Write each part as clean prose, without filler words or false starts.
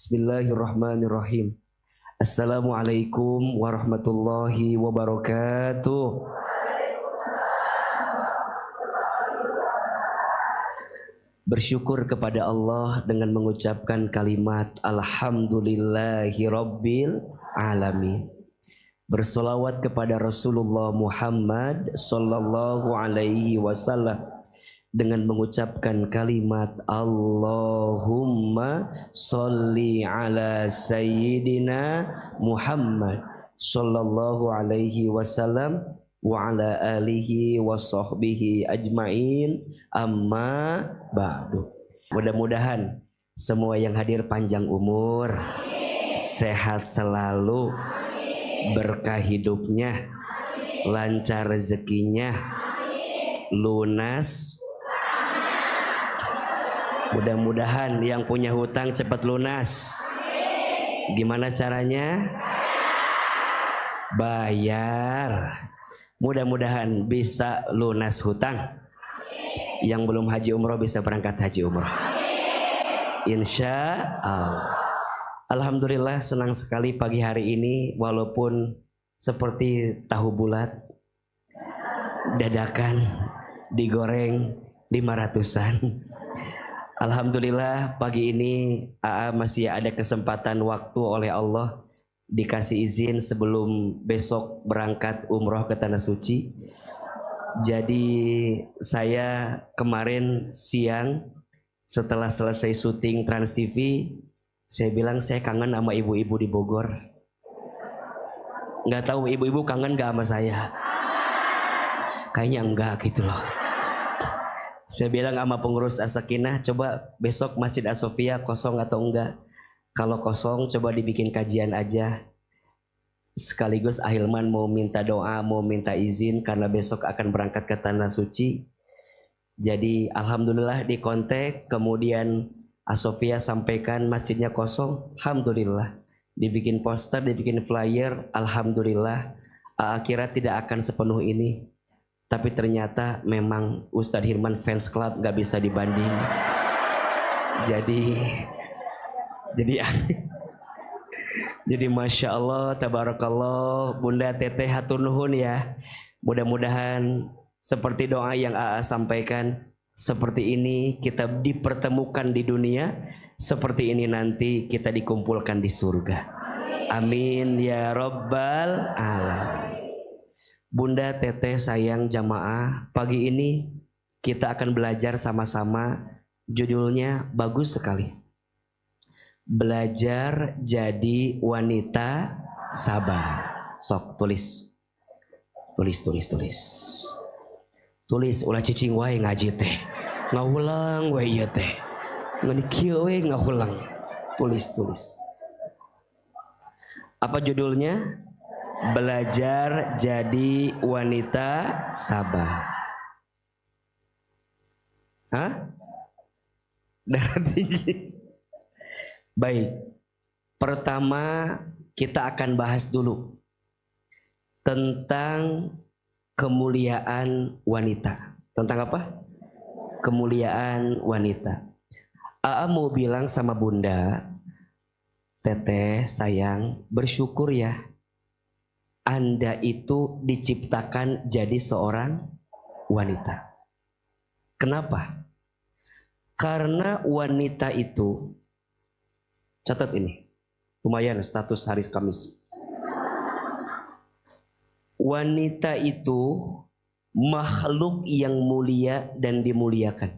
Bismillahirrahmanirrahim. Assalamualaikum warahmatullahi wabarakatuh. Bersyukur kepada Allah dengan mengucapkan kalimat Alhamdulillahi Rabbil Alamin. Bersolawat kepada Rasulullah Muhammad Sallallahu Alaihi Wasallam dengan mengucapkan kalimat Allahumma sholli ala Sayyidina Muhammad Sallallahu Alaihi Wasallam wa ala alihi wa sahbihi ajma'in amma ba'du. Mudah-mudahan semua yang hadir panjang umur, sehat selalu, berkah hidupnya, lancar rezekinya, lunas. Mudah-mudahan yang punya hutang cepat lunas. Gimana caranya? Bayar. Mudah-mudahan bisa lunas hutang. Yang belum haji umroh bisa berangkat haji umroh. Insya Allah. Alhamdulillah senang sekali pagi hari ini, walaupun seperti tahu bulat dadakan digoreng 500-an. Alhamdulillah pagi ini AA masih ada kesempatan waktu oleh Allah, dikasih izin sebelum besok berangkat umroh ke Tanah Suci. Jadi saya kemarin siang setelah selesai syuting Trans TV, saya bilang saya kangen sama ibu-ibu di Bogor. Nggak tahu ibu-ibu kangen nggak sama saya? Kayaknya enggak gitu loh. Saya bilang sama pengurus As-Sakinah, coba besok Masjid As-Sofia kosong atau enggak. Kalau kosong coba dibikin kajian aja. Sekaligus Ahilman mau minta doa, mau minta izin karena besok akan berangkat ke Tanah Suci. Jadi alhamdulillah dikontak, kemudian As-Sofia sampaikan masjidnya kosong. Alhamdulillah. Dibikin poster, dibikin flyer, alhamdulillah. Akhirat tidak akan sepenuh ini. Tapi ternyata memang Ustadz Hirman Fans Club gak bisa dibanding. Jadi Masya Allah, Tabarakallah, Bunda Teteh hatur nuhun ya. Mudah-mudahan seperti doa yang AA sampaikan, seperti ini kita dipertemukan di dunia, seperti ini nanti kita dikumpulkan di surga. Amin ya Rabbal Alamin. Bunda, Teteh, sayang jamaah, pagi ini kita akan belajar sama-sama. Judulnya bagus sekali. Belajar jadi wanita sabar. Sok tulis. Tulis ulah cicing wae ngaji teh. Ngahulang wae ieu teh. Ngan kieu we ngahulang. Tulis. Apa judulnya? Belajar jadi wanita sabar. Hah? Darah tinggi. Baik. Pertama kita akan bahas dulu tentang kemuliaan wanita. Tentang apa? Kemuliaan wanita. AA mau bilang sama Bunda, Teteh, sayang, bersyukur ya. Anda itu diciptakan jadi seorang wanita. Kenapa? Karena wanita itu, catat ini, lumayan status hari Kamis. Wanita itu makhluk yang mulia dan dimuliakan.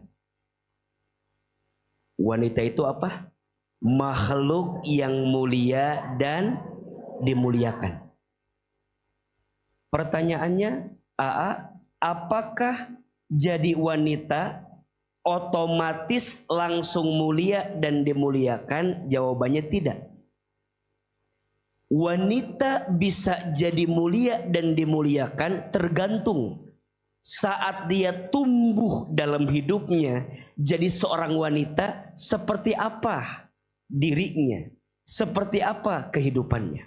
Wanita itu apa? Makhluk yang mulia dan dimuliakan. Pertanyaannya, apakah jadi wanita otomatis langsung mulia dan dimuliakan? Jawabannya tidak. Wanita bisa jadi mulia dan dimuliakan tergantung saat dia tumbuh dalam hidupnya jadi seorang wanita, seperti apa dirinya, seperti apa kehidupannya.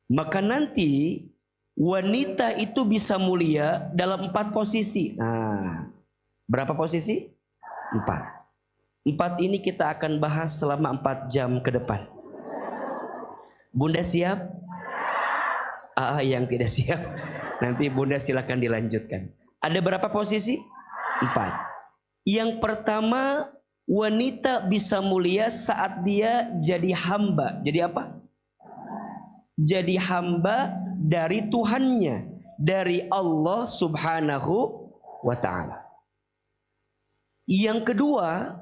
Maka nanti wanita itu bisa mulia dalam 4 posisi. Nah, berapa posisi? 4. 4 ini kita akan bahas selama 4 jam ke depan. Bunda siap? Yang tidak siap, nanti Bunda silakan dilanjutkan. Ada berapa posisi? 4. Yang pertama, wanita bisa mulia saat dia jadi hamba. Jadi apa? Jadi hamba dari Tuhannya, dari Allah Subhanahu wa ta'ala. Yang kedua,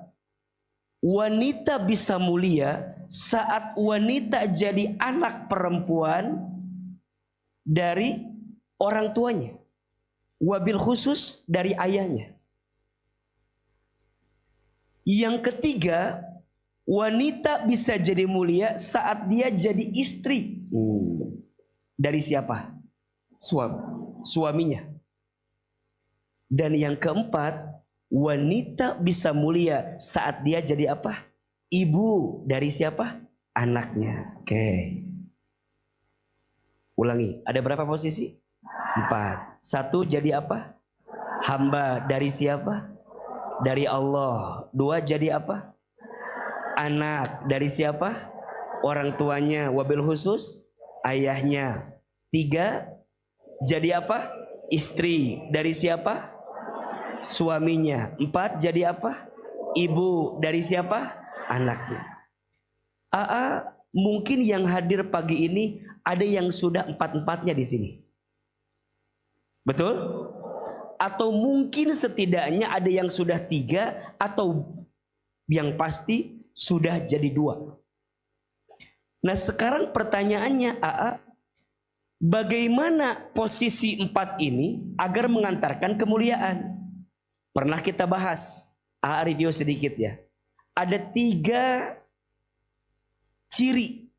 wanita bisa mulia saat wanita jadi anak perempuan dari orang tuanya, wabil khusus dari ayahnya. Yang ketiga, wanita bisa jadi mulia saat dia jadi istri. Dari siapa? Suaminya. Dan yang keempat, wanita bisa mulia saat dia jadi apa? Ibu. Dari siapa? Anaknya. Oke. Ulangi, ada berapa posisi? 4. 1 jadi apa? Hamba. Dari siapa? Dari Allah. 2 jadi apa? Anak. Dari siapa? Orang tuanya, wabil khusus ayahnya. 3 jadi apa? Istri. Dari siapa? Suaminya. 4 jadi apa? Ibu. Dari siapa? Anaknya. Mungkin yang hadir pagi ini ada yang sudah 4-4-nya di sini. Betul? Atau mungkin setidaknya ada yang sudah 3, atau yang pasti sudah jadi 2. Nah sekarang pertanyaannya, bagaimana posisi 4 ini agar mengantarkan kemuliaan? Pernah kita bahas, review sedikit ya. Ada 3 ciri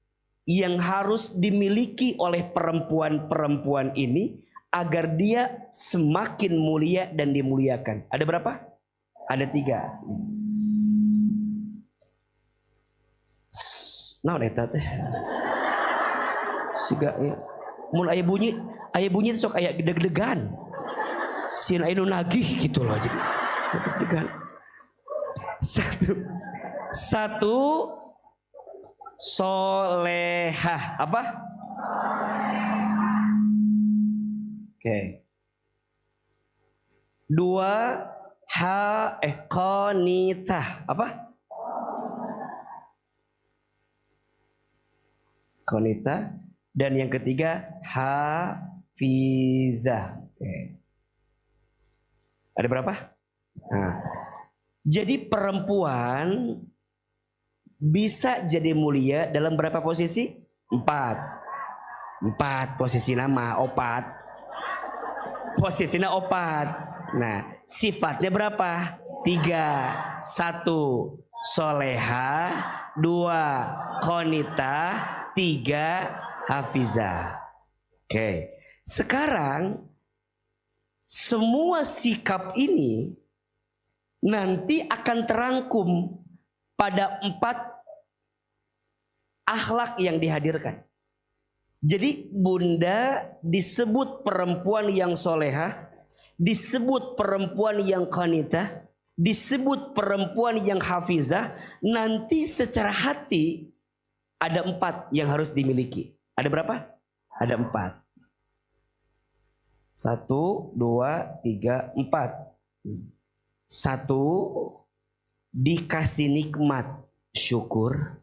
yang harus dimiliki oleh perempuan-perempuan ini agar dia semakin mulia dan dimuliakan. Ada berapa? Ada 3. Nah, eta teh. Siga ya. Mun aya bunyi sok aya deg-degan. Sin aya nu nagih gitu loh jadi. Deg-degan. 1 solehah. Apa? Oke. 2 qanitah. Apa? Qanitah. Dan yang ketiga hafizah. Oke. Ada berapa? Nah, jadi perempuan bisa jadi mulia dalam berapa posisi? 4 posisi nama opat. Posisinya opat. Nah, sifatnya berapa? 3. 1 soleha, 2 qanita, 3 hafizah. Oke. Sekarang semua sikap ini nanti akan terangkum pada 4 akhlak yang dihadirkan. Jadi Bunda disebut perempuan yang solehah, disebut perempuan yang qanitah, disebut perempuan yang hafizah. Nanti secara hati ada 4 yang harus dimiliki. Ada berapa? Ada 4. 1, 2, 3, 4. 1 dikasih nikmat syukur.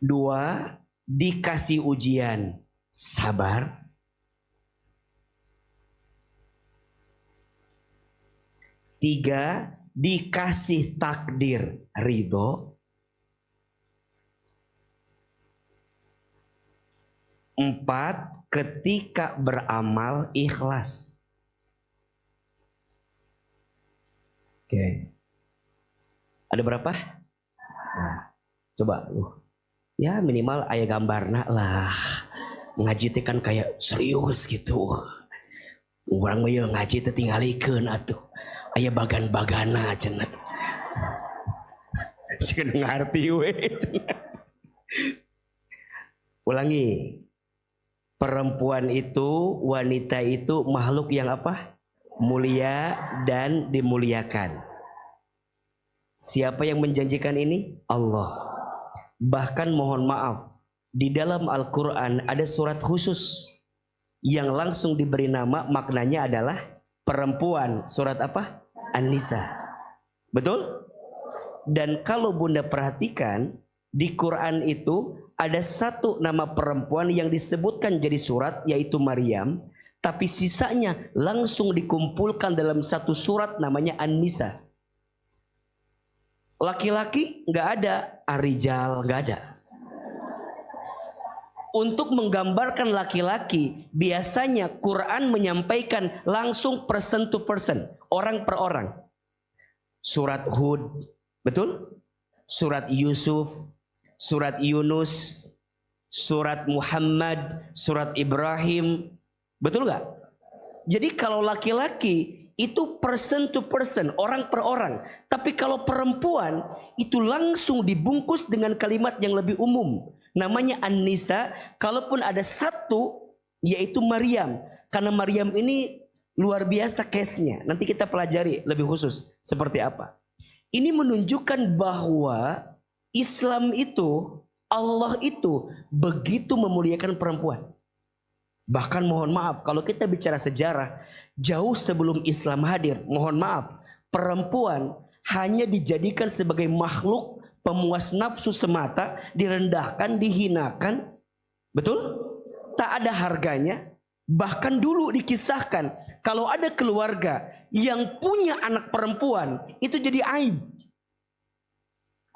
2 dikasih ujian sabar. 3 dikasih takdir ridho. 4 ketika beramal ikhlas. Oke. Ada berapa? Nah, coba ya minimal aya gambarna lah. Ngaji teh kan kayak serius gitu. Urang mah ye ngaji teh tingalikeun atuh. Aya bagan-bagana cenah. Sieun ngarti we. Ulangi. Perempuan itu, wanita itu makhluk yang apa? mulia dan dimuliakan. Siapa yang menjanjikan ini? Allah. Bahkan mohon maaf, di dalam Al-Quran ada surat khusus yang langsung diberi nama, maknanya adalah perempuan. Surat apa? An-Nisa. Betul? Dan kalau Bunda perhatikan, di Quran itu ada satu nama perempuan yang disebutkan jadi surat, yaitu Maryam. Tapi sisanya langsung dikumpulkan dalam satu surat namanya An-Nisa. Laki-laki nggak ada, Ar-Rijal nggak ada. Untuk menggambarkan laki-laki, biasanya Quran menyampaikan langsung person to person, orang per orang. Surat Hud, betul? Surat Yusuf, surat Yunus, surat Muhammad, surat Ibrahim, betul nggak? Jadi kalau laki-laki itu person to person, orang per orang. Tapi kalau perempuan itu langsung dibungkus dengan kalimat yang lebih umum, namanya An-Nisa. Kalaupun ada satu, yaitu Maryam. Karena Maryam ini luar biasa case-nya. Nanti kita pelajari lebih khusus seperti apa. Ini menunjukkan bahwa Islam itu, Allah itu begitu memuliakan perempuan. Bahkan mohon maaf, kalau kita bicara sejarah, jauh sebelum Islam hadir, mohon maaf, perempuan hanya dijadikan sebagai makhluk pemuas nafsu semata, direndahkan, dihinakan. Betul? Tak ada harganya. Bahkan dulu dikisahkan, kalau ada keluarga yang punya anak perempuan, itu jadi aib.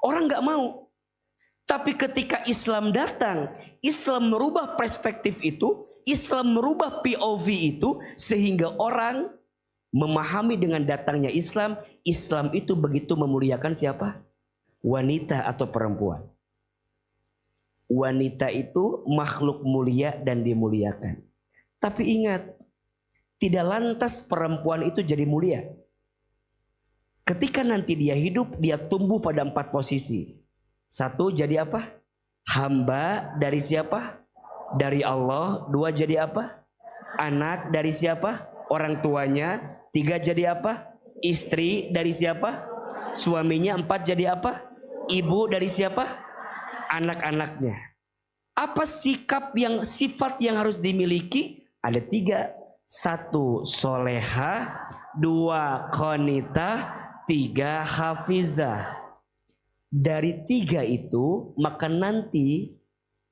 Orang gak mau. Tapi ketika Islam datang, Islam merubah perspektif itu, Islam merubah POV itu, sehingga orang memahami dengan datangnya Islam, Islam itu begitu memuliakan siapa? Wanita atau perempuan. Wanita itu makhluk mulia dan dimuliakan. Tapi ingat, tidak lantas perempuan itu jadi mulia. Ketika nanti dia hidup, dia tumbuh pada 4 posisi. 1, jadi apa? Hamba dari siapa? Dari Allah. 2, jadi apa? Anak dari siapa? Orang tuanya. 3, jadi apa? Istri dari siapa? Suaminya. 4, jadi apa? Ibu dari siapa? Anak-anaknya. Apa sifat yang harus dimiliki? Ada 3. 1, soleha. 2, qanitah. 3, hafizah. Dari 3 itu, maka nanti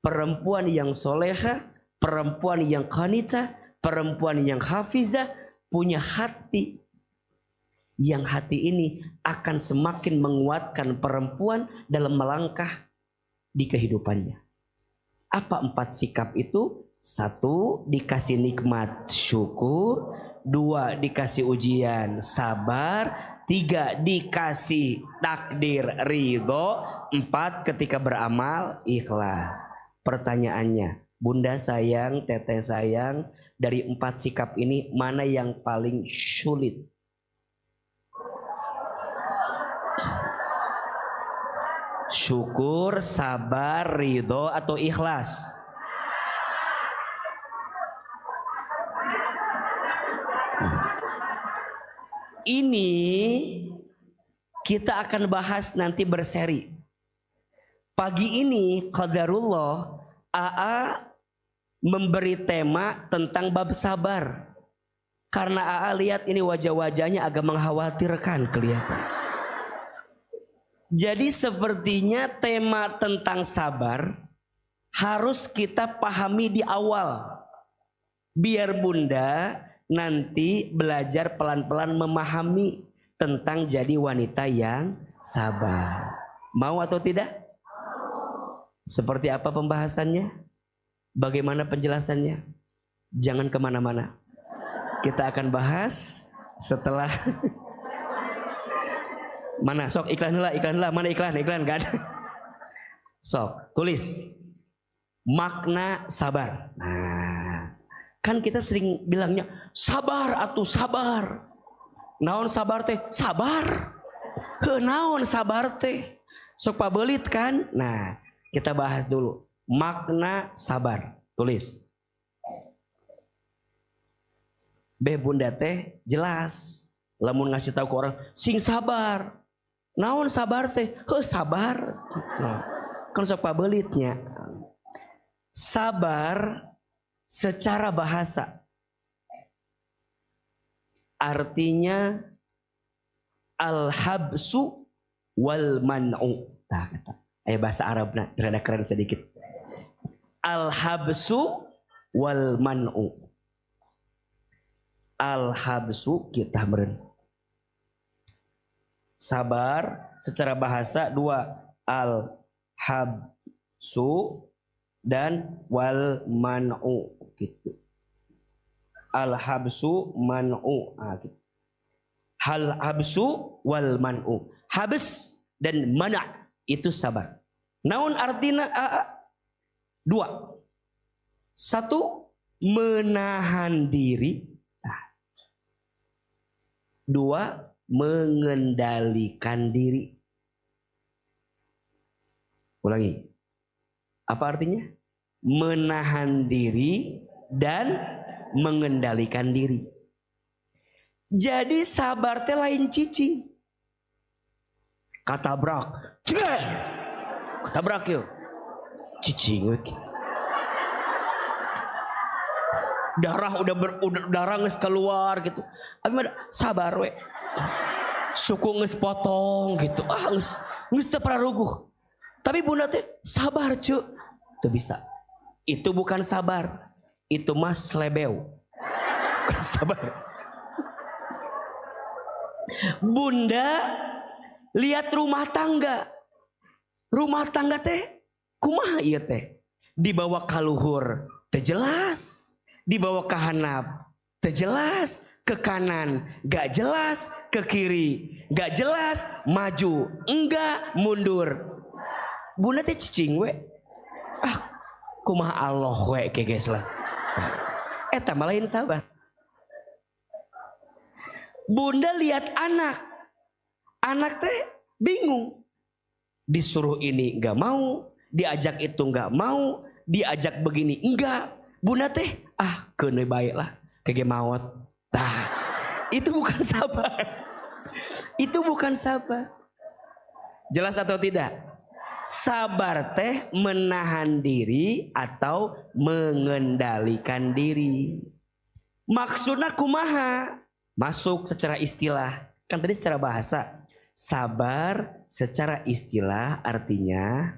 perempuan yang soleha, perempuan yang qanitah, perempuan yang hafizah punya hati. Yang hati ini akan semakin menguatkan perempuan dalam melangkah di kehidupannya. Apa 4 sikap itu? 1, dikasih nikmat syukur. 2, dikasih ujian sabar. 3, dikasih takdir ridho. 4, ketika beramal ikhlas. Pertanyaannya, Bunda sayang, Teteh sayang, dari 4 sikap ini mana yang paling sulit? Syukur, sabar, ridho, atau ikhlas? Ini kita akan bahas nanti berseri. Pagi ini qadarullah AA memberi tema tentang bab sabar. Karena AA lihat ini wajah-wajahnya agak mengkhawatirkan kelihatan. Jadi sepertinya tema tentang sabar harus kita pahami di awal. Biar Bunda nanti belajar pelan-pelan memahami tentang jadi wanita yang sabar. Mau atau tidak? Seperti apa pembahasannya? Bagaimana penjelasannya? Jangan kemana-mana. Kita akan bahas setelah mana sok iklan lah, mana iklan gak ada. Sok tulis makna sabar. Nah, kan kita sering bilangnya sabar atuh sabar. Naon sabar teh? Sabar. Naon sabar teh? Sok pabelit kan? Nah, kita bahas dulu makna sabar. Tulis. Beh bunda teh jelas. Lamun ngasih tahu ke orang, sing sabar. Naon sabar teh? Sabar. Nah, kan sok pabelitnya. Sabar secara bahasa artinya al-habsu wal man'u. Nah, kata. Bahasa Arabna rada keren sedikit. Al-habsu wal man'u. Al-habsu kita meren. Sabar secara bahasa dua, al-habsu dan wal man'u gitu. Al-habsu man'u gitu. Hal habsu wal man'u. Habs dan mana' itu sabar. Naon artinya dua. Satu, menahan diri. Dua, mengendalikan diri. Ulangi. Apa artinya? Menahan diri dan mengendalikan diri. Jadi sabar teh lain cicing. Katabrak. Katabrak yuk. Cicing we. Darah udah darah geus keluar gitu. Abi mah sabar we. Suku geus potong gitu. Geus teu praruguh. Tapi bunda teh sabar cu. Teu bisa. Itu bukan sabar. Itu mah slebeu. Bukan sabar. Bunda lihat rumah tangga. Rumah tangga teh kumaha ieu teh? Dibawa ka luhur teu jelas, dibawa ka handap teu jelas, ke kanan gak jelas, ke kiri gak jelas, maju enggak, mundur. Bunda teh cicing we. Kumaha Allah we ke geus lah. Eta mah lain sabar. Bunda lihat anak. Anak teh bingung. Disuruh ini enggak mau, diajak itu enggak mau, diajak begini enggak. Bunda teh keun we bae lah, kege maot. Itu bukan sabar. Itu bukan sabar. Jelas atau tidak? Sabar teh menahan diri atau mengendalikan diri. Maksudnya kumaha? Masuk secara istilah. Kan tadi secara bahasa. Sabar secara istilah artinya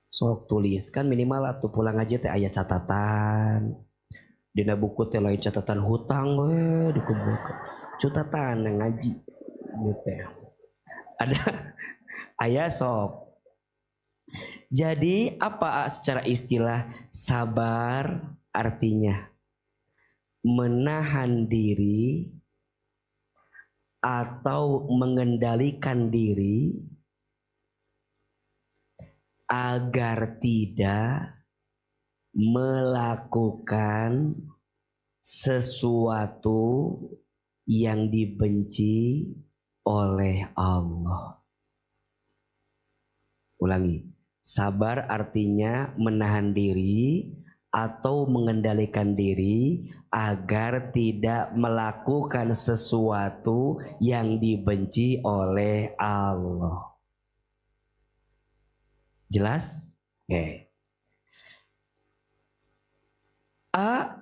sok tuliskan minimal atau pulang aja teh aya catatan. Dina buku teh lain catatan hutang we dikumpulkan. Catatan ngaji gitu. Ada aya sok. Jadi apa secara istilah sabar artinya menahan diri atau mengendalikan diri agar tidak melakukan sesuatu yang dibenci oleh Allah. Ulangi. Sabar artinya menahan diri atau mengendalikan diri agar tidak melakukan sesuatu yang dibenci oleh Allah. Jelas? Oke.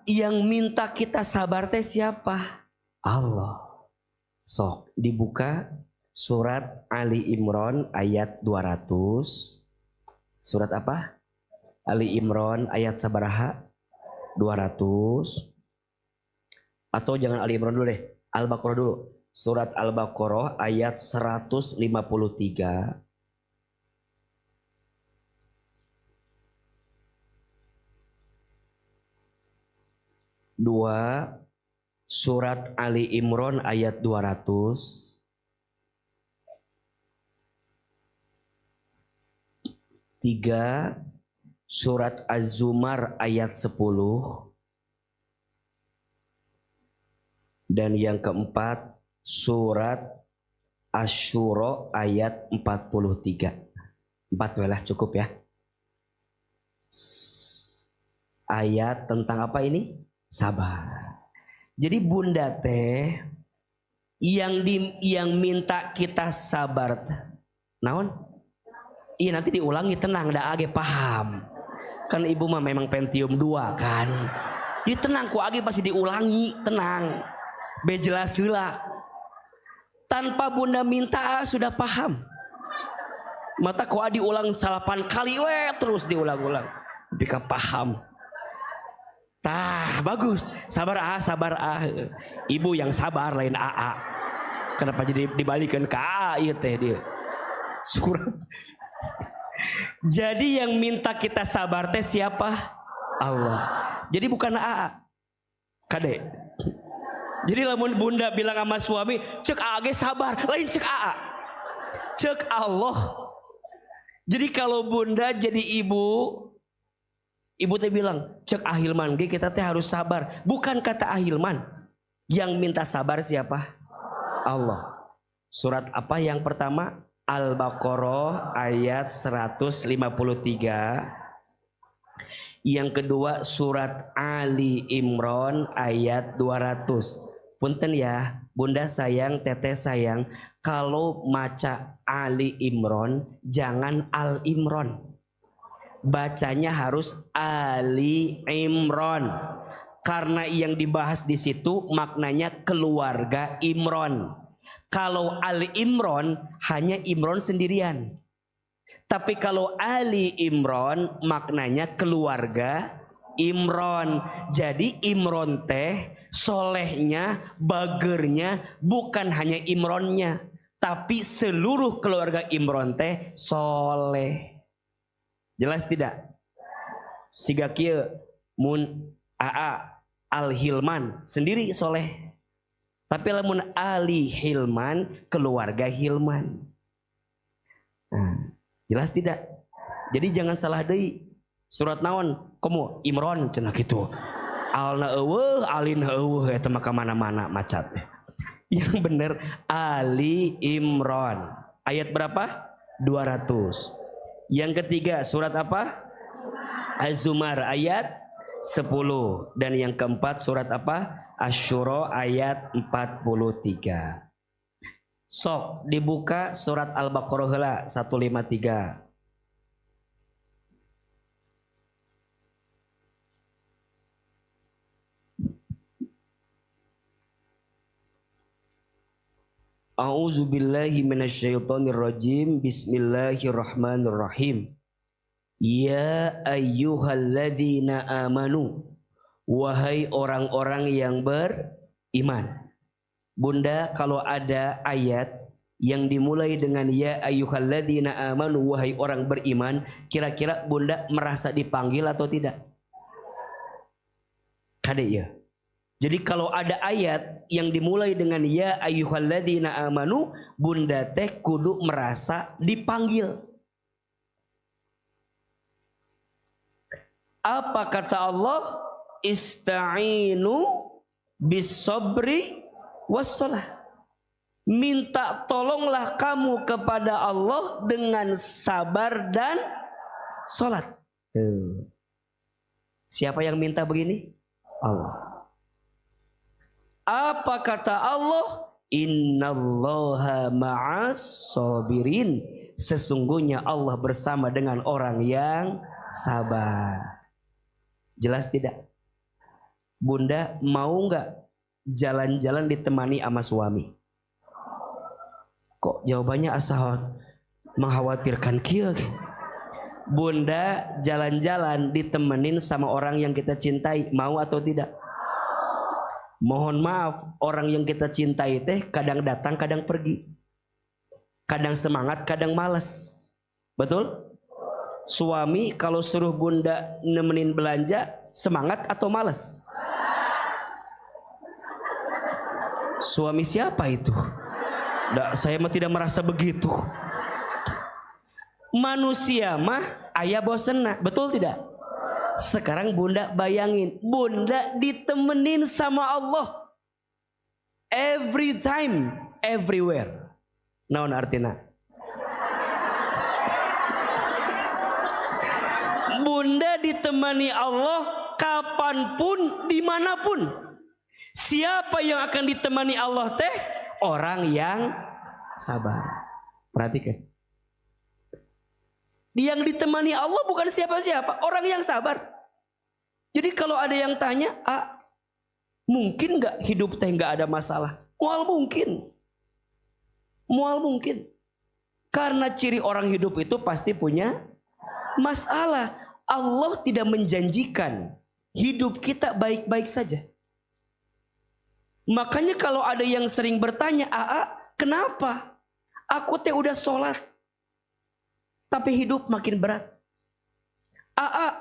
Yang minta kita sabar teh siapa? Allah. Sok dibuka surat Ali Imran ayat 200. Surat apa? Ali Imran ayat sabaraha? 200. Atau jangan Ali Imran dulu deh, Al-Baqarah dulu. Surat Al-Baqarah ayat 153. Dua, surat Ali Imran ayat 200. Tiga, surat Az-Zumar ayat 10. Dan yang keempat, surat Asy-Syura ayat 43. 4 welah cukup ya. ayat tentang apa ini? Sabar. Jadi bunda teh yang minta kita sabar. Naon? Iya nanti diulangi, tenang, dah age paham. Kan ibu mah memang Pentium 2 kan. Jadi tenang, ku age pasti diulangi, tenang. Be jelas heula. Tanpa bunda minta sudah paham. Mata ku diulang 8 kali terus diulang-ulang. Bika paham. Tah, bagus. Sabar Ibu yang sabar lain AA. Kenapa jadi dibalikan ke AA ieu teh dia. Surat. Jadi yang minta kita sabar teh siapa? Allah. Jadi bukan AA. Kade. Jadi lamun bunda bilang sama suami, cek AA ge sabar, lain cek AA. Cek Allah. Jadi kalau bunda jadi ibu teh bilang, cek Ahilman ge kita teh harus sabar. Bukan kata Ahilman. Yang minta sabar siapa? Allah. Surat apa yang pertama? Al-Baqarah ayat 153. Yang kedua surat Ali Imran ayat 200. Punten ya, bunda sayang, teteh sayang, kalau maca Ali Imran jangan Al Imran. Bacanya harus Ali Imran. Karena yang dibahas di situ maknanya keluarga Imran. Kalau Ali Imran hanya Imran sendirian. Tapi kalau Ali Imran maknanya keluarga Imran. Jadi Imran teh solehnya, bagernya bukan hanya Imrannya, tapi seluruh keluarga Imran teh soleh. Jelas tidak? Siga kieu mun AA Al-Hilman sendiri soleh. Tapi lamun Ali Hilman keluarga Hilman. Nah, jelas tidak? Jadi jangan salah deui. Surat naon? Komo Imron cenah kitu. Alna eueuh, alin eueuh eta mah ka mana-mana macat. Yang bener Ali Imran. Ayat berapa? 200. Yang ketiga surat apa? Az-Zumar ayat 10. Dan yang keempat surat apa? Asy-Syura ayat 43. Sok dibuka surat Al-Baqarah heula 153. A'udzu billahi minasyaitonir rajim. Bismillahirrahmanirrahim. Ya ayyuhalladzina amanu. Wahai orang-orang yang beriman. Bunda, kalau ada ayat yang dimulai dengan ya ayyuhalladzina amanu, wahai orang beriman, kira-kira bunda merasa dipanggil atau tidak? Kade ya. Jadi kalau ada ayat yang dimulai dengan ya ayyuhalladzina amanu, bunda teh kudu merasa dipanggil. Apa kata Allah? Ista'inu bis-sabri was-shalah. Minta tolonglah kamu kepada Allah dengan sabar dan salat. Siapa yang minta begini? Allah. Apa kata Allah? Innallaha ma'as sabirin. Sesungguhnya Allah bersama dengan orang yang sabar. Jelas tidak? Bunda mau nggak jalan-jalan ditemani sama suami? Kok jawabannya asa mengkhawatirkan kieu? Bunda jalan-jalan ditemenin sama orang yang kita cintai, mau atau tidak? Mohon maaf, orang yang kita cintai teh kadang datang, kadang pergi. Kadang semangat, kadang malas. Betul? Suami kalau suruh bunda nemenin belanja, semangat atau malas? Suami siapa itu? Saya mah tidak merasa begitu. Manusia mah aya bosenna, betul tidak? Sekarang bunda bayangin, bunda ditemenin sama Allah every time, everywhere. Naon artina? Bunda ditemani Allah kapanpun, dimanapun. Siapa yang akan ditemani Allah teh? Orang yang sabar. Perhatikan. Yang ditemani Allah bukan siapa-siapa, orang yang sabar. Jadi kalau ada yang tanya, mungkin nggak hidup teh nggak ada masalah? Mual mungkin. Mual mungkin. Karena ciri orang hidup itu pasti punya masalah. Allah tidak menjanjikan hidup kita baik-baik saja. Makanya kalau ada yang sering bertanya, kenapa? Aku teh udah sholat, tapi hidup makin berat.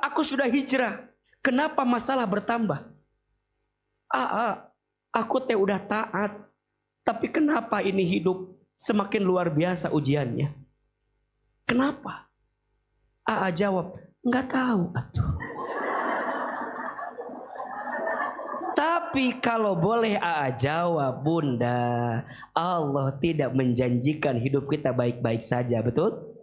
Aku sudah hijrah, kenapa masalah bertambah? Aku teh udah taat, tapi kenapa ini hidup semakin luar biasa ujiannya? Kenapa? Jawab, nggak tahu. Tapi kalau boleh jawab, Bunda, Allah tidak menjanjikan hidup kita baik-baik saja, betul?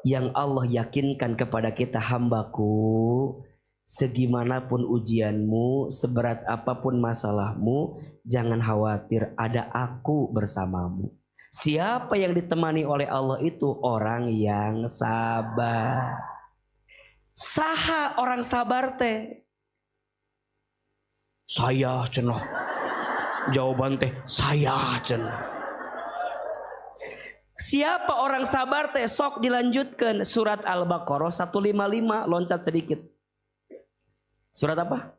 Yang Allah yakinkan kepada kita, hambaku, segimanapun ujianmu, seberat apapun masalahmu, jangan khawatir, ada aku bersamamu. Siapa yang ditemani oleh Allah itu orang yang sabar. Saha orang sabar teh? Saya cenah. Jawaban teh saya cenah. Siapa orang sabar teh? Sok dilanjutkan surat Al-Baqarah 155, loncat sedikit. Surat apa?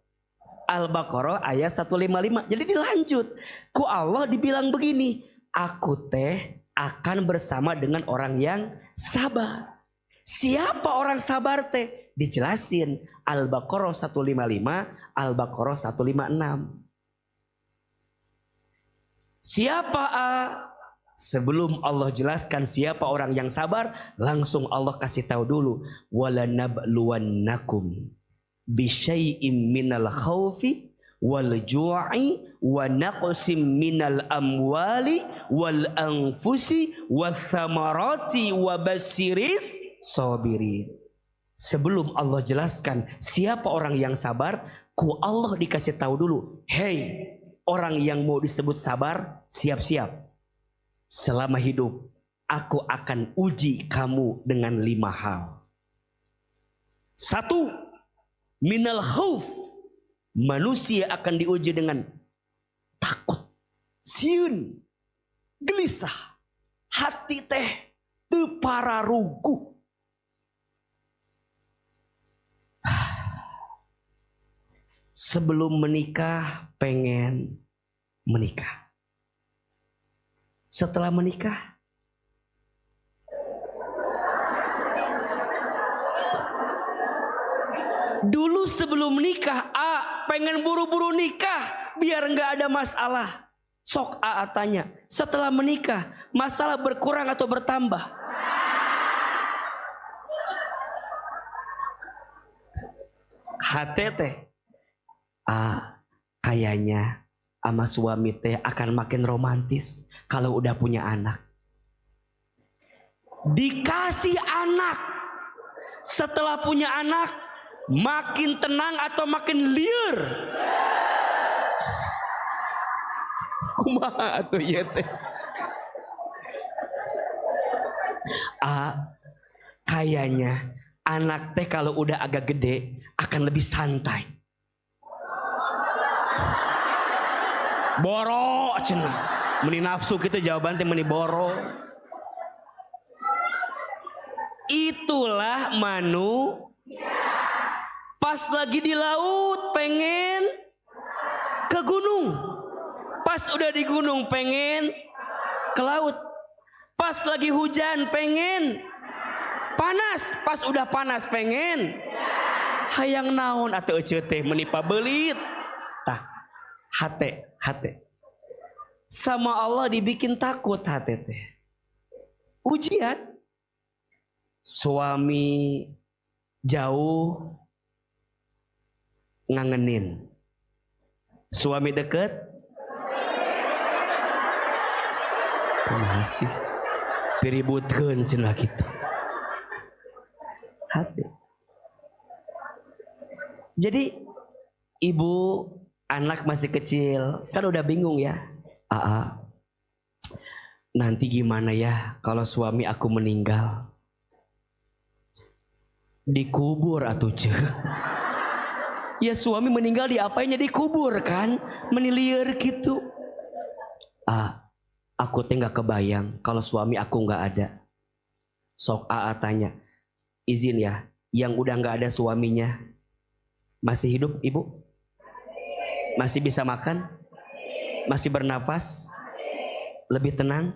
Al-Baqarah ayat 155. Jadi dilanjut. Ku Allah dibilang begini, aku teh akan bersama dengan orang yang sabar. Siapa orang sabar teh? Dijelasin Al-Baqarah 155, Al-Baqarah 156. Siapa Sebelum Allah jelaskan siapa orang yang sabar, langsung Allah kasih tahu dulu, walanabluwannakum bisyai'im minal khaufi wal ju'i wa naqsim minal amwali wal anfusi wath thamarati wa bassiris sabirin. Sebelum Allah jelaskan siapa orang yang sabar, ku Allah dikasih tahu dulu, hey, orang yang mau disebut sabar, siap-siap. Selama hidup, aku akan uji kamu dengan 5 hal. 1, minal khauf. Manusia akan diuji dengan takut, sieun, gelisah, hati teh teu pararuguh. Sebelum menikah pengen menikah. Setelah menikah dulu sebelum nikah pengen buru-buru nikah biar nggak ada masalah. Sok tanya, setelah menikah masalah berkurang atau bertambah? Hati kayaknya sama suami teh akan makin romantis kalau udah punya anak. Dikasih anak, setelah punya anak makin tenang atau makin liar? Kumaha atuh ieu teh? Kayaknya anak teh kalau udah agak gede akan lebih santai. Boro cenah, meni nafsu gitu jawaban teh meni boro. Itulah pas lagi di laut pengen ke gunung, pas udah di gunung pengen ke laut, pas lagi hujan pengen panas, pas udah panas pengen hayang naon atuh eceut teh meni pabelit. Hati sama Allah dibikin takut hati teh. Ujian. Suami jauh ngangenin, suami deket masih piributkeun cenah kitu. Hati Jadi ibu anak masih kecil kan udah bingung ya. Nanti gimana ya kalau suami aku meninggal? Dikubur atuh ce. Ya suami meninggal diapainnya, dikubur kan, meniliar gitu. Aku teh nggak kebayang kalau suami aku nggak ada. Sok tanya, izin ya, yang udah nggak ada suaminya masih hidup ibu? Masih bisa makan? Masih bernafas? Lebih tenang?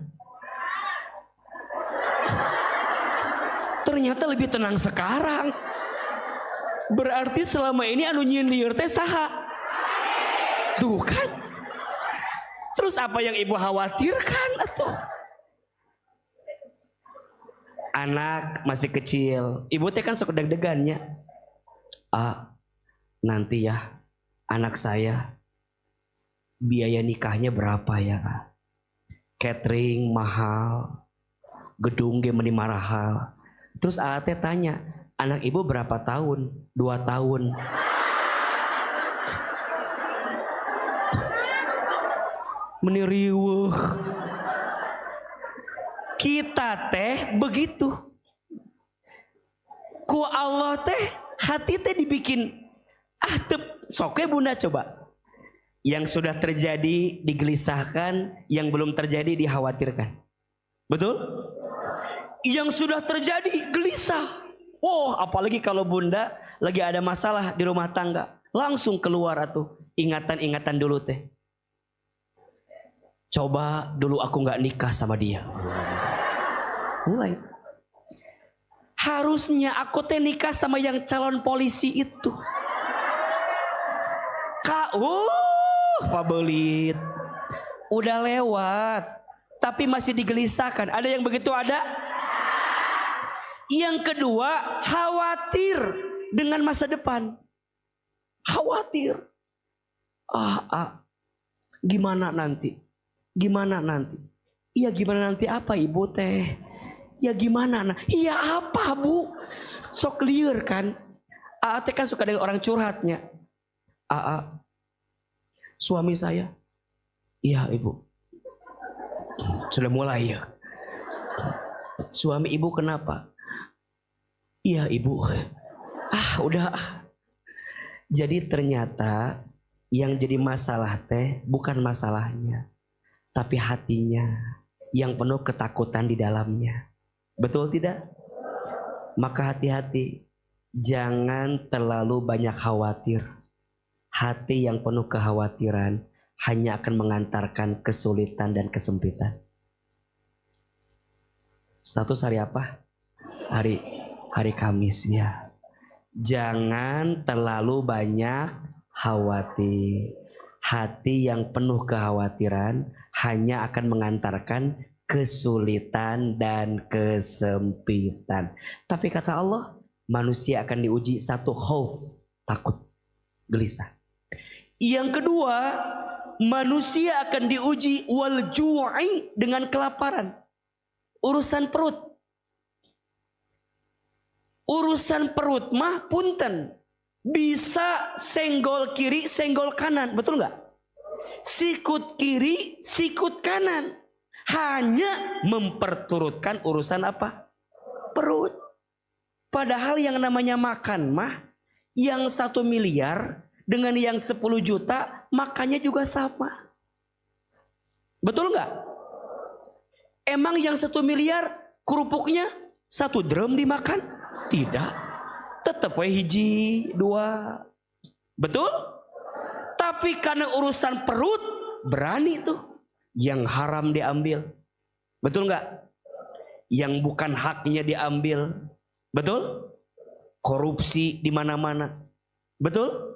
Ternyata lebih tenang sekarang. Berarti selama ini anu nyindir teh saha? Tuh kan? Terus apa yang ibu khawatirkan atuh? Anak masih kecil, ibu teh kan suka deg-degannya. Nanti ya anak saya biaya nikahnya berapa ya? Catering mahal, gedung ge meni mahal. Terus teh tanya, anak ibu berapa tahun? 2 tahun. Meniriwuh. Kita teh begitu. Ku Allah teh hati teh dibikin soke bunda coba. Yang sudah terjadi digelisahkan, yang belum terjadi dikhawatirkan. Betul? Yang sudah terjadi gelisah. Apalagi kalau bunda lagi ada masalah di rumah tangga, langsung keluar atuh ingatan-ingatan dulu teh. Coba dulu aku nggak nikah sama dia. Mulai. Harusnya aku teh nikah sama yang calon polisi itu. Pak Belit. Udah lewat. Tapi masih digelisahkan. Ada yang begitu ada? Yang kedua, khawatir dengan masa depan. Khawatir. Gimana nanti? Gimana nanti? Iya gimana nanti apa ibu teh? Ya gimana? Iya apa bu? Sok clear kan? Teh kan suka dengan orang curhatnya. Suami saya. Iya ibu. Sudah mulai ya. Suami ibu kenapa? Iya ibu. Udah. Jadi ternyata yang jadi masalah teh bukan masalahnya, tapi hatinya yang penuh ketakutan di dalamnya. Betul tidak? Maka hati-hati. Jangan terlalu banyak khawatir. Hati yang penuh kekhawatiran hanya akan mengantarkan kesulitan dan kesempitan. Status hari apa? Hari Kamis ya. Jangan terlalu banyak khawatir. Hati yang penuh kekhawatiran hanya akan mengantarkan kesulitan dan kesempitan. Tapi kata Allah, manusia akan diuji satu khauf, takut, gelisah. Yang kedua, manusia akan diuji wal ju'i, dengan kelaparan. Urusan perut. Urusan perut mah punten. Bisa senggol kiri, senggol kanan. Betul nggak? Sikut kiri, sikut kanan. Hanya memperturutkan urusan apa? Perut. Padahal yang namanya makan mah, yang 1 miliar dengan yang 10 juta makannya juga sama. Betul nggak? Emang yang 1 miliar kerupuknya 1 drum dimakan? Tidak. Tetap hiji, 2. Betul? Tapi karena urusan perut berani tuh yang haram diambil. Betul nggak? Yang bukan haknya diambil. Betul? Korupsi di mana-mana. Betul?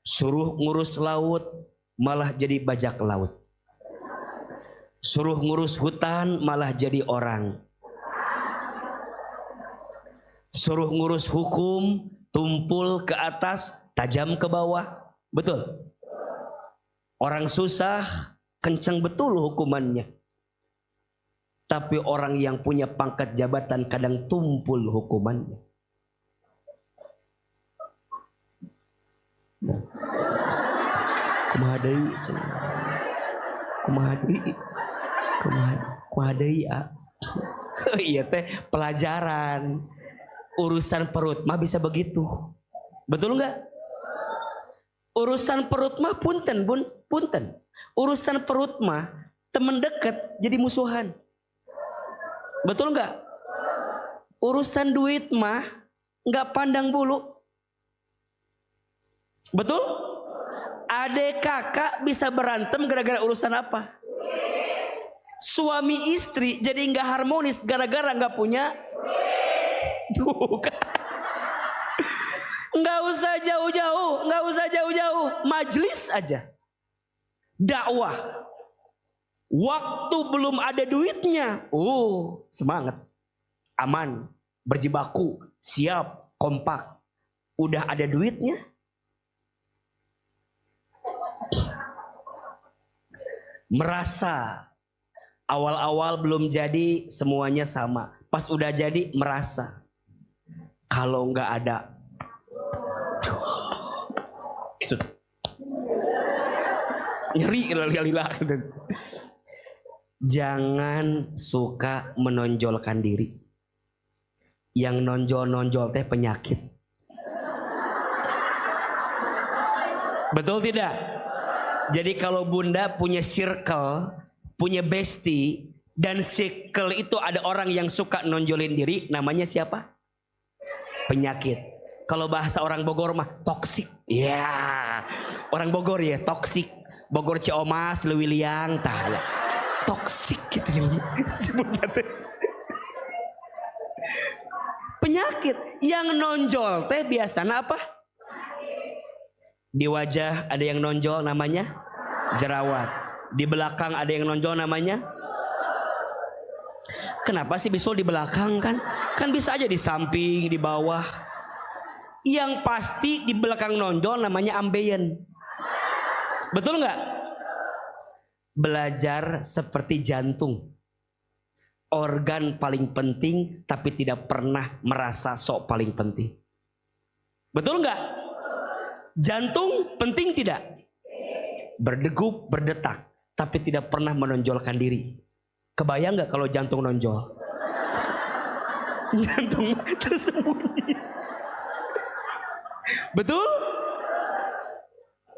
Suruh ngurus laut malah jadi bajak laut. Suruh ngurus hutan malah jadi orang. Suruh ngurus hukum tumpul ke atas, tajam ke bawah. Betul? Orang susah kencang betul hukumannya. Tapi orang yang punya pangkat jabatan kadang tumpul hukumannya. Kumaha deui? Kumaha deui? Kumaha deui ya? Iya teh pelajaran. Urusan perut mah bisa begitu. Betul enggak? Urusan perut mah punten, Bun, punten. Urusan perut mah teman dekat jadi musuhan. Betul enggak? Urusan duit mah enggak pandang bulu. Betul? Adik kakak bisa berantem gara-gara urusan apa? Suami istri jadi enggak harmonis gara-gara enggak punya. Enggak usah jauh-jauh, enggak usah jauh-jauh, majelis aja. Dakwah. Waktu belum ada duitnya, semangat. Aman, berjibaku, siap, kompak. Udah ada duitnya. Merasa awal-awal belum jadi semuanya sama. Pas udah jadi merasa. Kalau nggak ada, gitu. Nyeri lila gitu. Jangan suka menonjolkan diri. Yang nonjol-nonjol teh penyakit. Betul tidak? Jadi kalau bunda punya circle, punya bestie, dan circle itu ada orang yang suka nonjolin diri, namanya siapa? Penyakit. Kalau bahasa orang Bogor mah toksik. Ya, orang Bogor ya toksik. Bogor Ciomas, Lewiliang, tah ya. Toksik gitu sebutnya. Penyakit yang nonjol teh biasanya apa? Di wajah ada yang nonjol namanya jerawat. Di belakang ada yang nonjol namanya. Kenapa sih bisul di belakang kan? Kan bisa aja di samping, di bawah. Yang pasti di belakang nonjol namanya ambeien. Betul nggak? Belajar seperti jantung. Organ paling penting tapi tidak pernah merasa sok paling penting. Betul nggak? Jantung penting tidak? Berdegup, berdetak, tapi tidak pernah menonjolkan diri. Kebayang nggak kalau jantung nonjol? Jantung tersembunyi. Betul?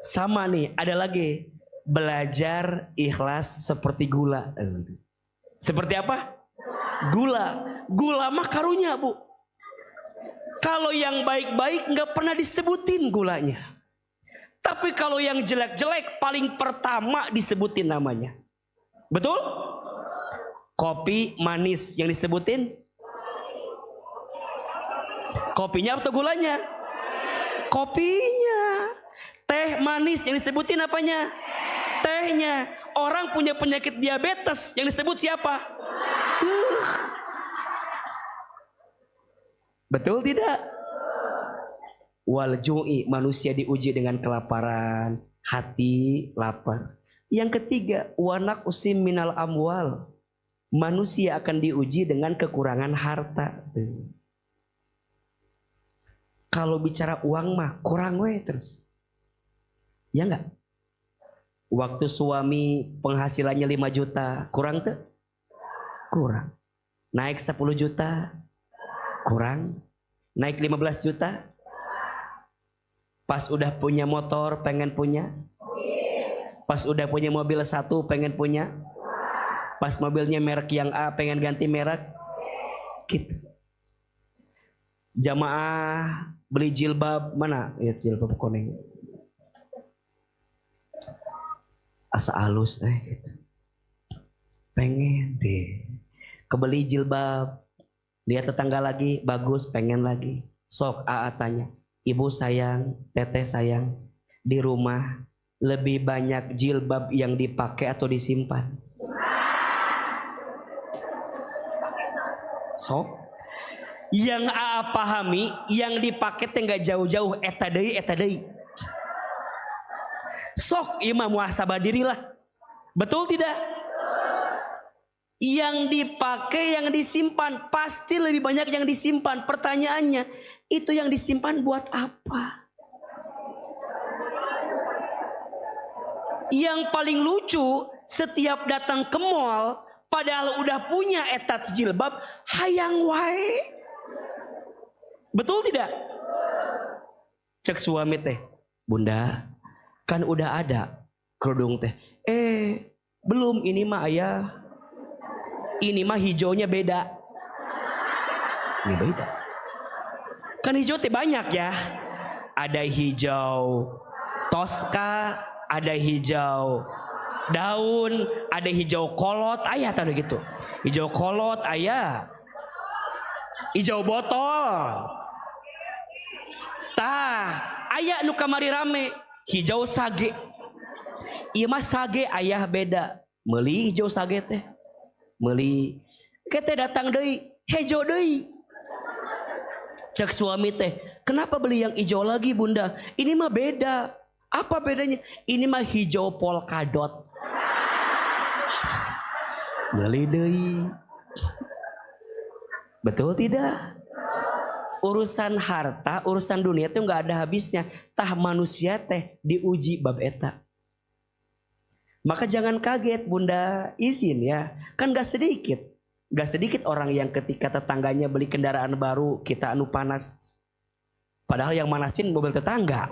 Sama nih, ada lagi. Belajar ikhlas seperti gula. Seperti apa? Gula. Gula mah karunya, Bu. Kalau yang baik-baik nggak pernah disebutin gulanya. Tapi kalau yang jelek-jelek paling pertama disebutin namanya. Betul? Kopi manis yang disebutin? Kopinya atau gulanya? Kopinya. Teh manis yang disebutin apanya? Tehnya. Orang punya penyakit diabetes yang disebut siapa? Betul tidak? Wal ju'i, manusia diuji dengan kelaparan, hati lapar. Yang ketiga, wanak usim minal amwal. Manusia akan diuji dengan kekurangan harta. Kalau bicara uang mah kurang we terus. Ya enggak? Waktu suami penghasilannya 5 juta, kurang tuh? Kurang. Naik 10 juta, kurang. Naik 15 juta. Pas udah punya motor pengen punya. Pas udah punya mobil 1 pengen punya. Pas mobilnya merek yang A pengen ganti merek. Gitu. Jamaah beli jilbab mana? Ya jilbab kuning. Asa halus gitu. Pengen deh. Kebeli jilbab. Lihat tetangga lagi bagus, pengen lagi. Sok AA tanya, ibu sayang, teteh sayang, di rumah lebih banyak jilbab yang dipakai atau disimpan? Sok. Yang AA pahami, yang dipakai teh nggak jauh-jauh, eta deui. Sok imam muhasabah dirilah. Betul tidak? Yang dipakai, yang disimpan, pasti lebih banyak yang disimpan. Pertanyaannya, itu yang disimpan buat apa? Yang paling lucu, setiap datang ke mall, padahal udah punya etat jilbab, hayang wae. Betul tidak? Cek suami teh, bunda, kan udah ada kerudung teh. Belum, ini mah ayah. Ini mah hijaunya beda. Ini beda. Kan hijau teh banyak ya. Ada hijau Tosca, ada hijau daun, ada hijau kolot, ayah tahu gitu. Hijau kolot, ayah. Hijau botol. Tah, ayah nu kamari rame, hijau sage. Ieu mah sage ayah beda. Meuli hijau sage teh. Meuli kita datang deui, hijau deui. Cek suami teh, kenapa beli yang hijau lagi bunda? Ini mah beda. Apa bedanya? Ini mah hijau polkadot. Meuli deui. Betul tidak? Urusan harta, urusan dunia itu nggak ada habisnya. Tah manusia teh diuji bab eta. Maka jangan kaget bunda, izin ya. Kan gak sedikit orang yang ketika tetangganya beli kendaraan baru, kita anu panas. Padahal yang manasin mobil tetangga.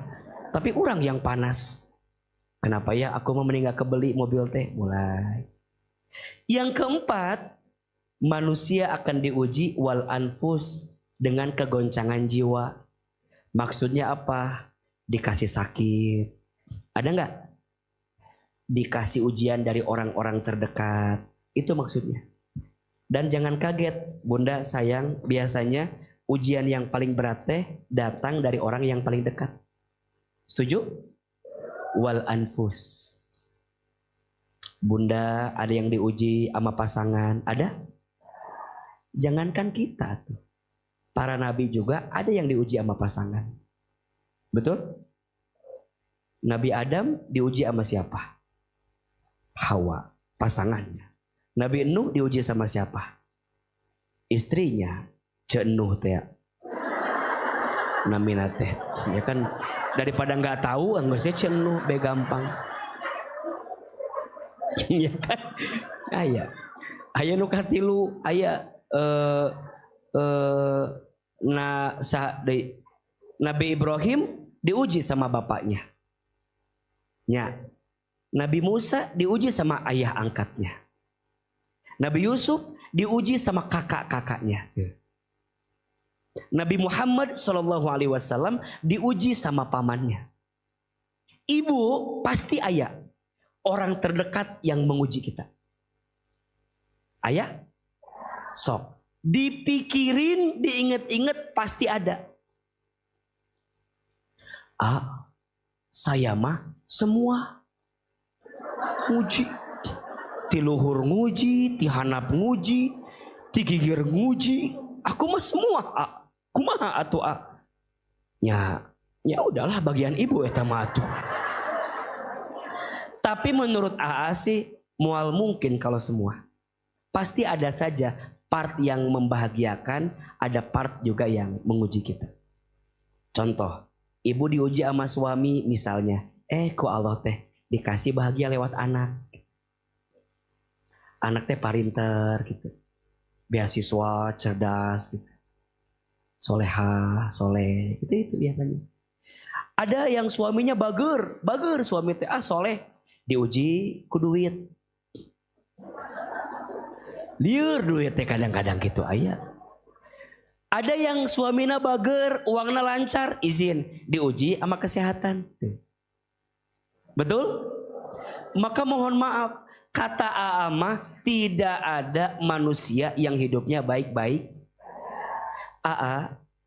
Tapi orang yang panas. Kenapa ya aku mau mending gak kebeli mobil teh? Mulai. Yang keempat, manusia akan diuji wal anfus dengan kegoncangan jiwa. Maksudnya apa? Dikasih sakit. Ada nggak? Dikasih ujian dari orang-orang terdekat. Itu maksudnya. Dan jangan kaget, bunda sayang, biasanya ujian yang paling berat teh datang dari orang yang paling dekat. Setuju? Wal anfus. Bunda ada yang diuji sama pasangan, ada? Jangankan kita tuh. Para nabi juga ada yang diuji sama pasangan. Betul? Nabi Adam diuji sama siapa? Hawa, pasangannya. Nabi Nuh diuji sama siapa? Istrinya, Cek Nuh teh. Namina teh. Ya kan daripada nggak tahu, nggak sih Cek Nuh be gampang. Ya kan? Aya nu katilu, aya Nabi Ibrahim diuji sama bapaknya. Ya. Nabi Musa diuji sama ayah angkatnya. Nabi Yusuf diuji sama kakak-kakaknya. Nabi Muhammad SAW diuji sama pamannya. Ibu pasti ayah orang terdekat yang menguji kita. Ayah? Sok. Dipikirin, diinget-inget pasti ada. Saya mah semua nguji. Ti luhur nguji, ti handap nguji, ti gigir nguji. Aku mah semua kumaha atuh Ya udahlah bagian ibu eta mah atuh. Tapi menurut sih mual mungkin kalau semua. Pasti ada saja part yang membahagiakan, ada part juga yang menguji kita. Contoh, ibu diuji sama suami misalnya. Ku Allah teh dikasih bahagia lewat anak. Anak teh parinter gitu. Beasiswa, cerdas gitu. Soleha, soleh, itu biasanya. Ada yang suaminya bager suami teh soleh, diuji ku duit. Liur duit teh kadang-kadang gitu aya. Ada yang suaminya bager, uangnya lancar, izin, diuji sama kesehatan. Betul? Maka mohon maaf, kata Aamah tidak ada manusia yang hidupnya baik-baik.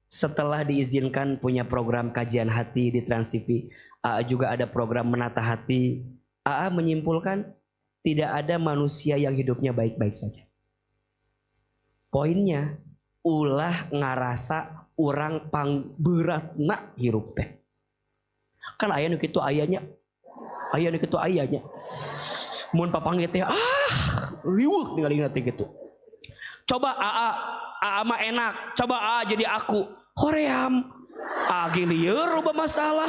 Setelah diizinkan punya program kajian hati di Trans TV, juga ada program menata hati. Menyimpulkan tidak ada manusia yang hidupnya baik-baik saja. Poinnya, ulah ngarasa orang pangberatna hirup teh. Kan aya nu kitu ayanya. Mun papangge teh riweuh ningali teh gitu. Coba mah enak, coba jadi aku. Hoream. Ge lieur loba masalah.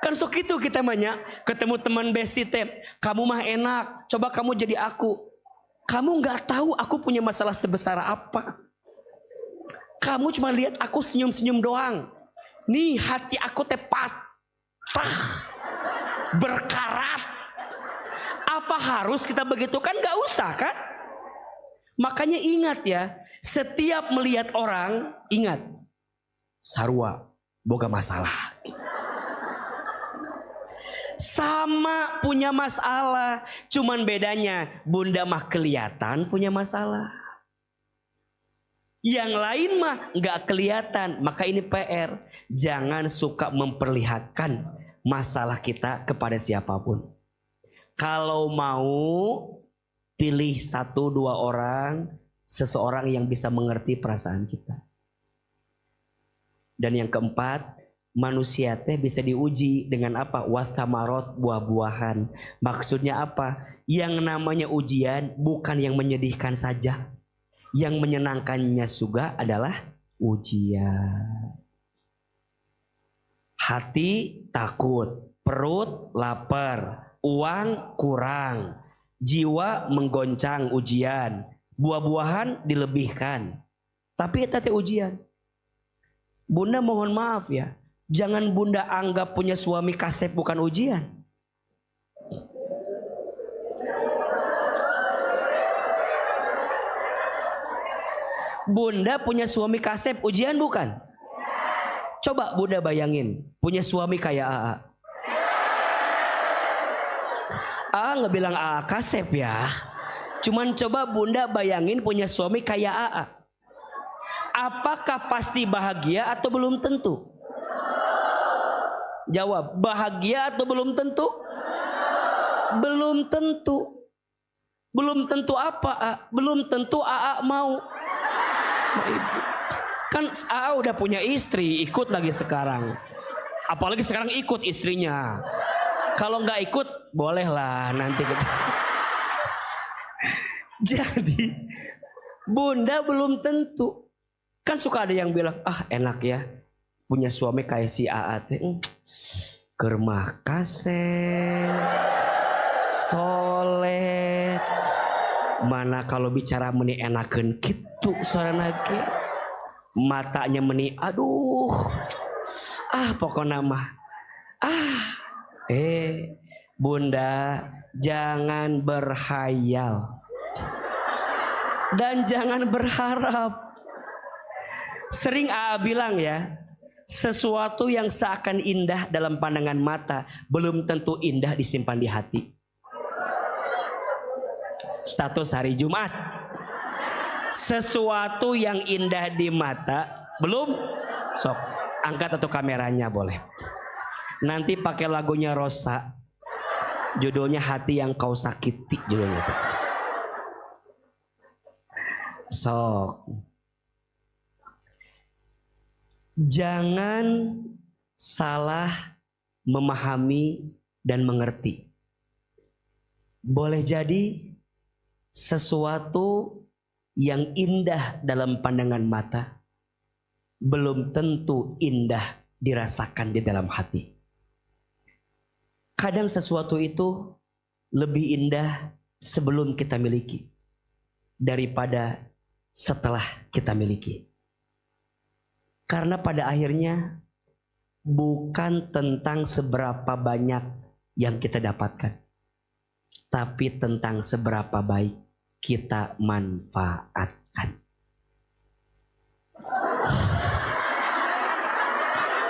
Kan sok itu kita banyak ketemu teman bestie teh. Kamu mah enak, coba kamu jadi aku. Kamu nggak tahu aku punya masalah sebesar apa. Kamu cuma lihat aku senyum-senyum doang. Nih hati aku teh patah, berkarat. Apa harus kita begitu? Kan nggak usah kan? Makanya ingat ya, setiap melihat orang, ingat sarua boga masalah. Sama punya masalah, cuman bedanya bunda mah kelihatan punya masalah. Yang lain mah nggak kelihatan, maka ini PR. Jangan suka memperlihatkan masalah kita kepada siapapun. Kalau mau pilih 1-2 orang, seseorang yang bisa mengerti perasaan kita. Dan yang keempat, manusia teh bisa diuji dengan apa? Wathamarot, buah-buahan. Maksudnya apa? Yang namanya ujian bukan yang menyedihkan saja. Yang menyenangkannya juga adalah ujian. Hati takut, perut lapar, uang kurang, jiwa menggoncang ujian, buah-buahan dilebihkan. Tapi itu teh ujian. Bunda mohon maaf ya, jangan bunda anggap punya suami kasep bukan ujian. Bunda punya suami kasep ujian bukan? Coba bunda bayangin, punya suami kayak AA. AA nggak bilang AA kasep ya. Cuman coba bunda bayangin punya suami kayak AA. Apakah pasti bahagia atau belum tentu? Jawab, bahagia atau belum tentu? Belum tentu. Belum tentu apa? A? Belum tentu AA mau sama ibu. Kan AA udah punya istri, ikut lagi sekarang. Apalagi sekarang ikut istrinya. Kalau nggak ikut, bolehlah nanti kita. Jadi, bunda belum tentu. Kan suka ada yang bilang, ah enak ya punya suami kayak si AA teh. Kermah kasih, soleh. Mana kalau bicara meni enakeun kitu soalna ge. Matanya meni aduh. Ah pokoknya mah. Bunda jangan berhayal. Dan jangan berharap. Sering AA bilang ya, sesuatu yang seakan indah dalam pandangan mata belum tentu indah disimpan di hati. Status hari Jumat. Sesuatu yang indah di mata belum, sok angkat atau kameranya boleh. Nanti pakai lagunya Rosa, judulnya Hati Yang Kau Sakiti judulnya itu. Sok. Jangan salah memahami dan mengerti. Boleh jadi sesuatu yang indah dalam pandangan mata belum tentu indah dirasakan di dalam hati. Kadang sesuatu itu lebih indah sebelum kita miliki daripada setelah kita miliki. Karena pada akhirnya bukan tentang seberapa banyak yang kita dapatkan, tapi tentang seberapa baik kita manfaatkan.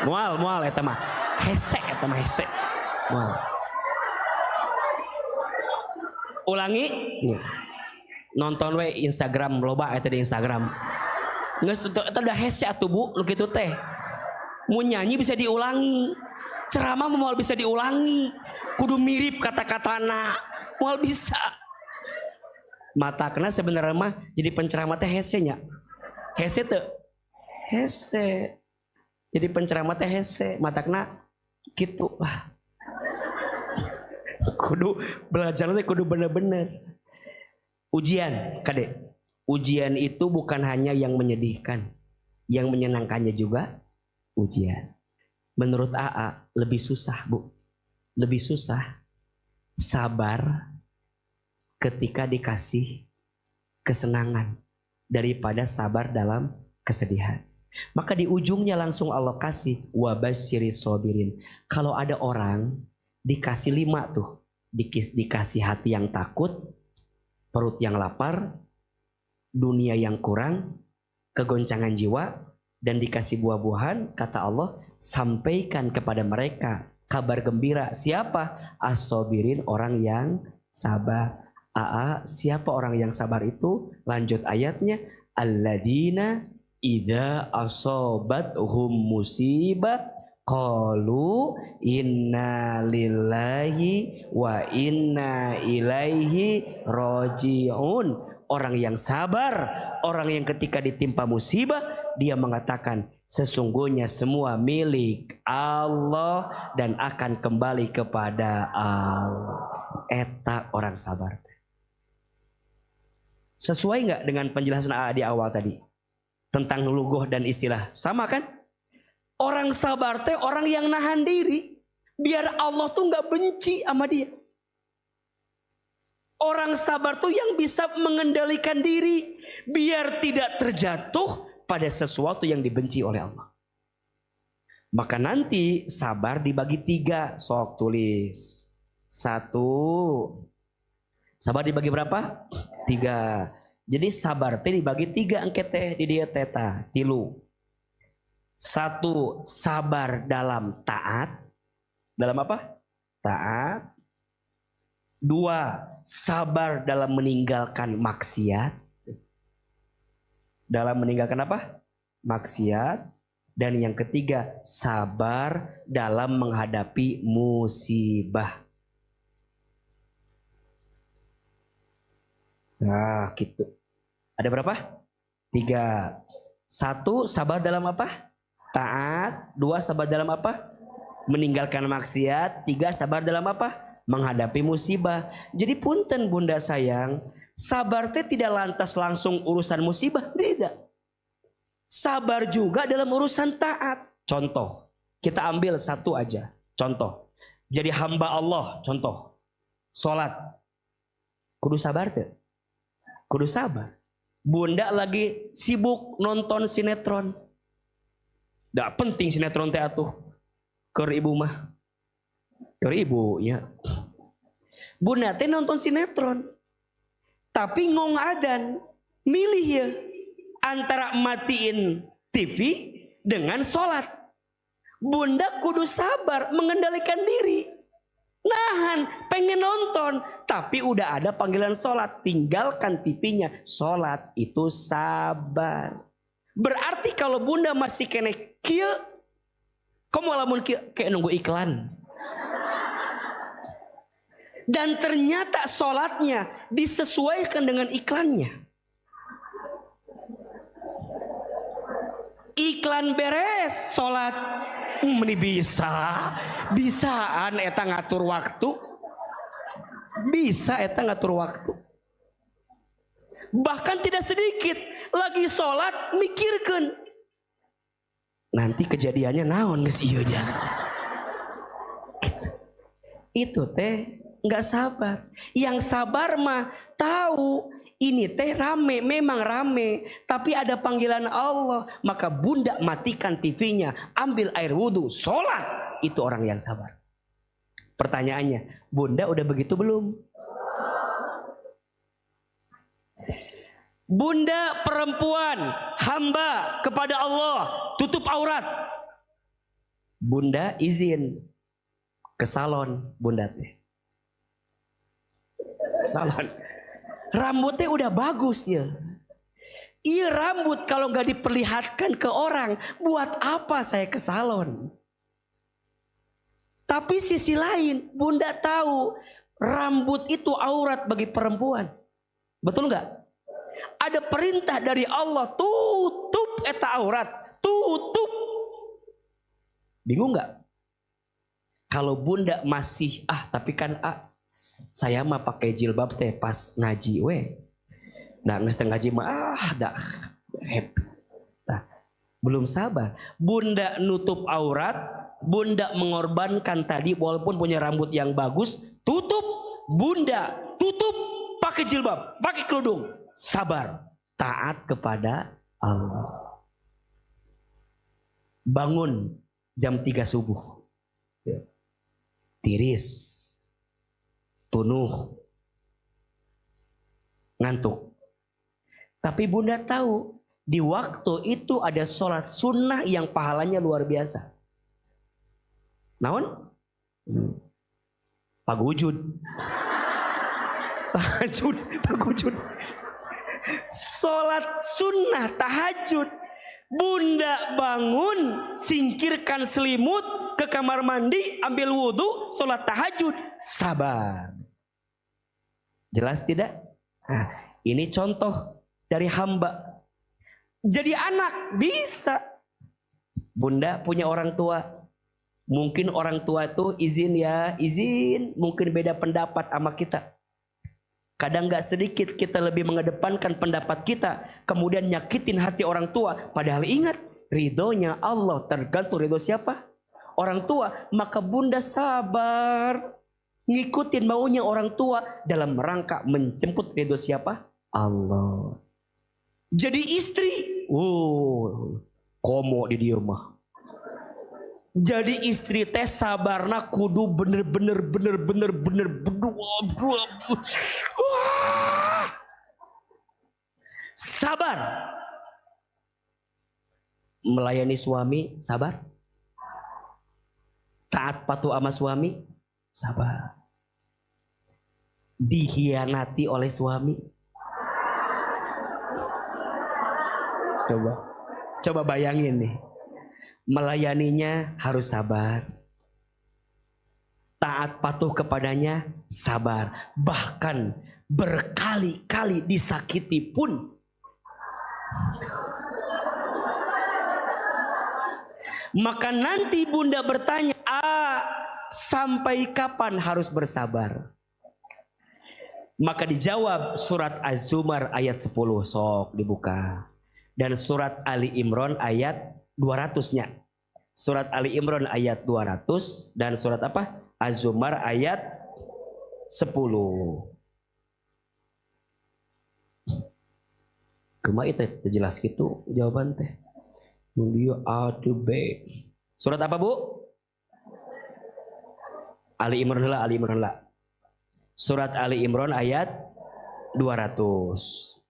Mual eta mah. Hese eta mah hese. Mual. Ulangi. Nih. Nonton we Instagram loba eta di Instagram. Nges eta udah hese atuh Bu, lu kitu teh. Mau nyanyi bisa diulangi. Ceramah moal bisa diulangi. Kudu mirip kata-katana. Moal bisa. Matakna sebenarnya mah jadi penceramah teh hese nya. Hese teu? Hese. Jadi penceramah teh hese, matakna kitu. Kudu belajar teh kudu bener-bener. Ujian, Kade. Ujian itu bukan hanya yang menyedihkan, yang menyenangkannya juga ujian. Menurut AA, lebih susah, Bu. Lebih susah sabar ketika dikasih kesenangan daripada sabar dalam kesedihan. Maka di ujungnya langsung Allah kasih wabasyiris sabirin. Kalau ada orang dikasih 5 tuh, dikasih hati yang takut, perut yang lapar, dunia yang kurang, kegoncangan jiwa, dan dikasih buah-buahan, kata Allah, sampaikan kepada mereka kabar gembira. Siapa? As-sabirin, orang yang sabar. Siapa orang yang sabar itu? Lanjut ayatnya, alladzina idza asobathum musibah qalu inna lillahi wa inna ilaihi raji'un. Orang yang sabar, orang yang ketika ditimpa musibah dia mengatakan sesungguhnya semua milik Allah dan akan kembali kepada Allah. Eta orang sabar. Sesuai nggak dengan penjelasan di awal tadi tentang luguh dan istilah? Sama kan? Orang sabar teh orang yang nahan diri biar Allah tuh nggak benci sama dia. Orang sabar tuh yang bisa mengendalikan diri biar tidak terjatuh pada sesuatu yang dibenci oleh Allah. Maka nanti sabar dibagi 3. Sok tulis. 1. Sabar dibagi berapa? 3. Jadi sabar teh dibagi 3 angket teh di dia teta. 3. 1. Sabar dalam taat. Dalam apa? Taat. 2. Sabar dalam meninggalkan maksiat. Dalam meninggalkan apa? Maksiat. Dan yang ketiga, sabar dalam menghadapi musibah. Nah, gitu. Ada berapa? 3. 1, sabar dalam apa? Taat. 2, sabar dalam apa? Meninggalkan maksiat. 3, sabar dalam apa? Menghadapi musibah. Jadi punten bunda sayang, sabar teh tidak lantas langsung urusan musibah, tidak. Sabar juga dalam urusan taat. Contoh, kita ambil 1 aja. Contoh, jadi hamba Allah. Contoh, sholat. Kudu sabar tuh. Kudu sabar. Bunda lagi sibuk nonton sinetron. Nggak penting sinetron teh atuh. Keur ibu mah. Keur ibu ya. Bunda teh nonton sinetron. Tapi ngong adan. Milih ya. Antara matiin TV dengan sholat. Bunda kudu sabar mengendalikan diri. Nahan, pengen nonton, tapi udah ada panggilan sholat, tinggalkan TV-nya. Sholat itu sabar. Berarti kalau bunda masih kena kieu, kamu lamun kayak nunggu iklan. Dan ternyata sholatnya disesuaikan dengan iklannya. Iklan beres, sholat. Ini bisaan eta ngatur waktu. Bisa eta ngatur waktu. Bahkan tidak sedikit lagi sholat mikirkan nanti kejadiannya naon geus ieu nya. Itu teh nggak sabar. Yang sabar mah tahu ini teh rame, memang rame, tapi ada panggilan Allah, maka bunda matikan TV-nya, ambil air wudhu, sholat. Itu orang yang sabar. Pertanyaannya, bunda udah begitu belum? Bunda perempuan, hamba kepada Allah, tutup aurat. Bunda izin ke salon, bunda teh. Salon. Rambutnya udah bagus ya. Iya rambut kalau nggak diperlihatkan ke orang, buat apa saya ke salon? Tapi sisi lain, bunda tahu rambut itu aurat bagi perempuan. Betul nggak? Ada perintah dari Allah, tutup eta aurat, tutup. Bingung nggak? Kalau bunda masih tapi kan saya mah pakai jilbab teh pas ngaji Nah nges ngaji mah dah happy. Nah, belum sabar. Bunda nutup aurat Bunda mengorbankan tadi walaupun punya rambut yang bagus, tutup. Bunda tutup pakai jilbab, pakai kerudung. Sabar, taat kepada Allah. Bangun jam 3 subuh. Tiris, tunuh, ngantuk. Tapi bunda tahu di waktu itu ada sholat sunnah yang pahalanya luar biasa. Naon? Pagujud. Pagujud. Sholat sunnah tahajud. Bunda bangun, singkirkan selimut, ke kamar mandi, ambil wudhu, sholat tahajud. Sabar. Jelas tidak? Nah, ini contoh dari hamba. Jadi anak bisa. Bunda punya orang tua. Mungkin orang tua itu izin ya, izin. Mungkin beda pendapat sama kita. Kadang gak sedikit kita lebih mengedepankan pendapat kita. Kemudian nyakitin hati orang tua. Padahal ingat, ridhonya Allah tergantung ridho siapa? Orang tua. Maka bunda sabar. Ngikutin maunya orang tua. Dalam rangka menjemput ridho siapa? Allah. Jadi istri. Komo di rumah. Jadi istri teh sabarna kudu bener sabar. Melayani suami sabar. Taat patuh sama suami sabar. Dikhianati oleh suami. Coba bayangin nih. Melayaninya harus sabar. Taat patuh kepadanya sabar. Bahkan berkali-kali disakiti pun. Maka nanti bunda bertanya, sampai kapan harus bersabar? Maka dijawab surat Az-Zumar ayat 10. Sok dibuka. Dan surat Ali Imran ayat 200-nya. Surat Ali Imran ayat 200 dan surat apa? Az-Zumar ayat 10. Kema itu jelas gitu jawaban teh. Dia A to B. Surat apa, Bu? Ali Imran lah, Ali Imran lah. Surat Ali Imran ayat 200.